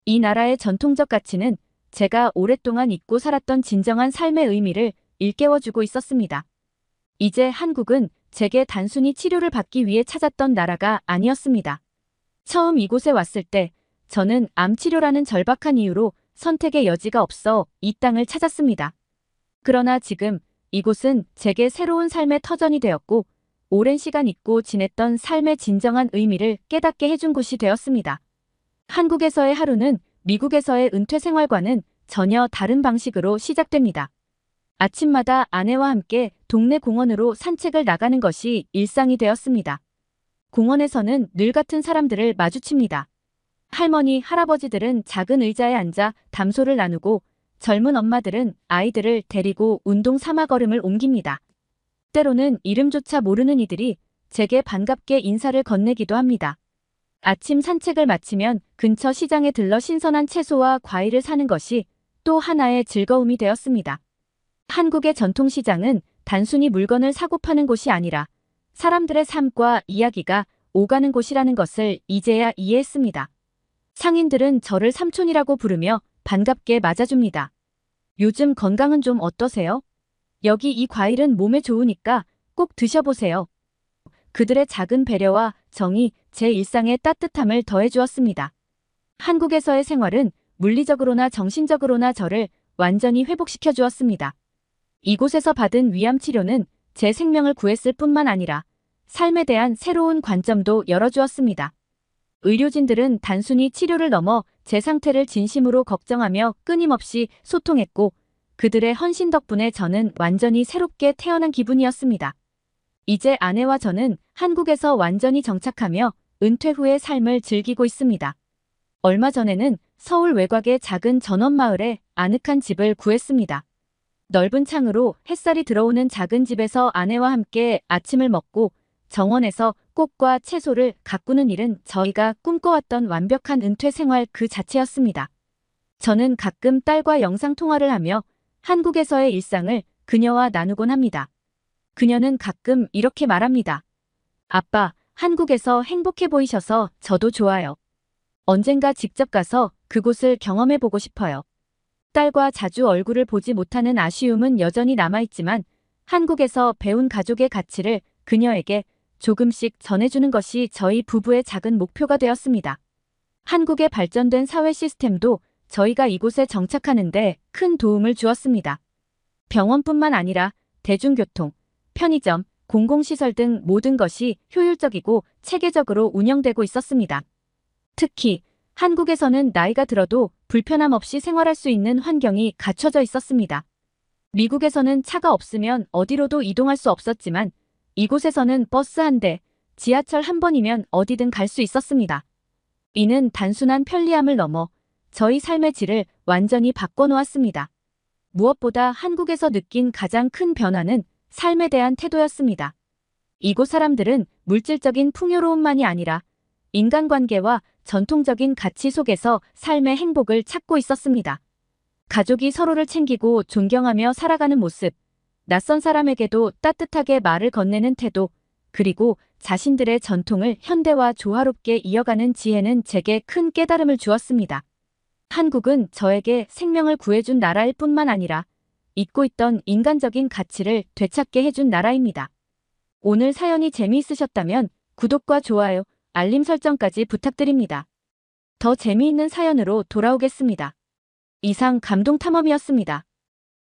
이 나라의 전통적 가치는 제가 오랫동안 잊고 살았던 진정한 삶의 의미를 일깨워주고 있었습니다. 이제 한국은 제게 단순히 치료를 받기 위해 찾았던 나라가 아니었습니다. 처음 이곳에 왔을 때 저는 암 치료라는 절박한 이유로 선택의 여지가 없어 이 땅을 찾았습니다. 그러나 지금 이곳은 제게 새로운 삶의 터전이 되었고 오랜 시간 잊고 지냈던 삶의 진정한 의미를 깨닫게 해준 곳이 되었습니다. 한국에서의 하루는 미국에서의 은퇴 생활과는 전혀 다른 방식으로 시작됩니다. 아침마다 아내와 함께 동네 공원으로 산책을 나가는 것이 일상이 되었습니다. 공원에서는 늘 같은 사람들을 마주칩니다. 할머니, 할아버지들은 작은 의자에 앉아 담소를 나누고 젊은 엄마들은 아이들을 데리고 운동 삼아 걸음을 옮깁니다. 때로는 이름조차 모르는 이들이 제게 반갑게 인사를 건네기도 합니다. 아침 산책을 마치면 근처 시장에 들러 신선한 채소와 과일을 사는 것이 또 하나의 즐거움이 되었습니다. 한국의 전통시장은 단순히 물건을 사고 파는 곳이 아니라 사람들의 삶과 이야기가 오가는 곳이라는 것을 이제야 이해했습니다. 상인들은 저를 삼촌이라고 부르며 반갑게 맞아줍니다. 요즘 건강은 좀 어떠세요? 여기 이 과일은 몸에 좋으니까 꼭 드셔보세요. 그들의 작은 배려와 정이 제 일상에 따뜻함을 더해주었습니다. 한국에서의 생활은 물리적으로나 정신적으로나 저를 완전히 회복시켜 주었습니다. 이곳에서 받은 위암 치료는 제 생명을 구했을 뿐만 아니라 삶에 대한 새로운 관점도 열어주었습니다. 의료진들은 단순히 치료를 넘어 제 상태를 진심으로 걱정하며 끊임없이 소통했고 그들의 헌신 덕분에 저는 완전히 새롭게 태어난 기분이었습니다. 이제 아내와 저는 한국에서 완전히 정착하며 은퇴 후의 삶을 즐기고 있습니다. 얼마 전에는 서울 외곽의 작은 전원마을에 아늑한 집을 구했습니다. 넓은 창으로 햇살이 들어오는 작은 집에서 아내와 함께 아침을 먹고 정원에서 꽃과 채소를 가꾸는 일은 저희가 꿈꿔왔던 완벽한 은퇴 생활 그 자체였습니다. 저는 가끔 딸과 영상통화를 하며 한국에서의 일상을 그녀와 나누곤 합니다. 그녀는 가끔 이렇게 말합니다. 아빠, 한국에서 행복해 보이셔서 저도 좋아요. 언젠가 직접 가서 그곳을 경험해 보고 싶어요. 딸과 자주 얼굴을 보지 못하는 아쉬움은 여전히 남아있지만 한국에서 배운 가족의 가치를 그녀에게 조금씩 전해주는 것이 저희 부부의 작은 목표가 되었습니다. 한국의 발전된 사회 시스템도 저희가 이곳에 정착하는데 큰 도움을 주었습니다. 병원뿐만 아니라 대중교통, 편의점, 공공시설 등 모든 것이 효율적이고 체계적으로 운영되고 있었습니다. 특히 한국에서는 나이가 들어도 불편함 없이 생활할 수 있는 환경이 갖춰져 있었습니다. 미국에서는 차가 없으면 어디로도 이동할 수 없었지만 이곳에서는 버스 한 대, 지하철 한 번이면 어디든 갈 수 있었습니다. 이는 단순한 편리함을 넘어 저희 삶의 질을 완전히 바꿔놓았습니다. 무엇보다 한국에서 느낀 가장 큰 변화는 삶에 대한 태도였습니다. 이곳 사람들은 물질적인 풍요로움만이 아니라 인간관계와 전통적인 가치 속에서 삶의 행복을 찾고 있었습니다. 가족이 서로를 챙기고 존경하며 살아가는 모습, 낯선 사람에게도 따뜻하게 말을 건네는 태도, 그리고 자신들의 전통을 현대와 조화롭게 이어가는 지혜는 제게 큰 깨달음을 주었습니다. 한국은 저에게 생명을 구해준 나라일 뿐만 아니라 잊고 있던 인간적인 가치를 되찾게 해준 나라입니다. 오늘 사연이 재미있으셨다면 구독과 좋아요, 알림 설정까지 부탁드립니다. 더 재미있는 사연으로 돌아오겠습니다. 이상 감동탐험이었습니다.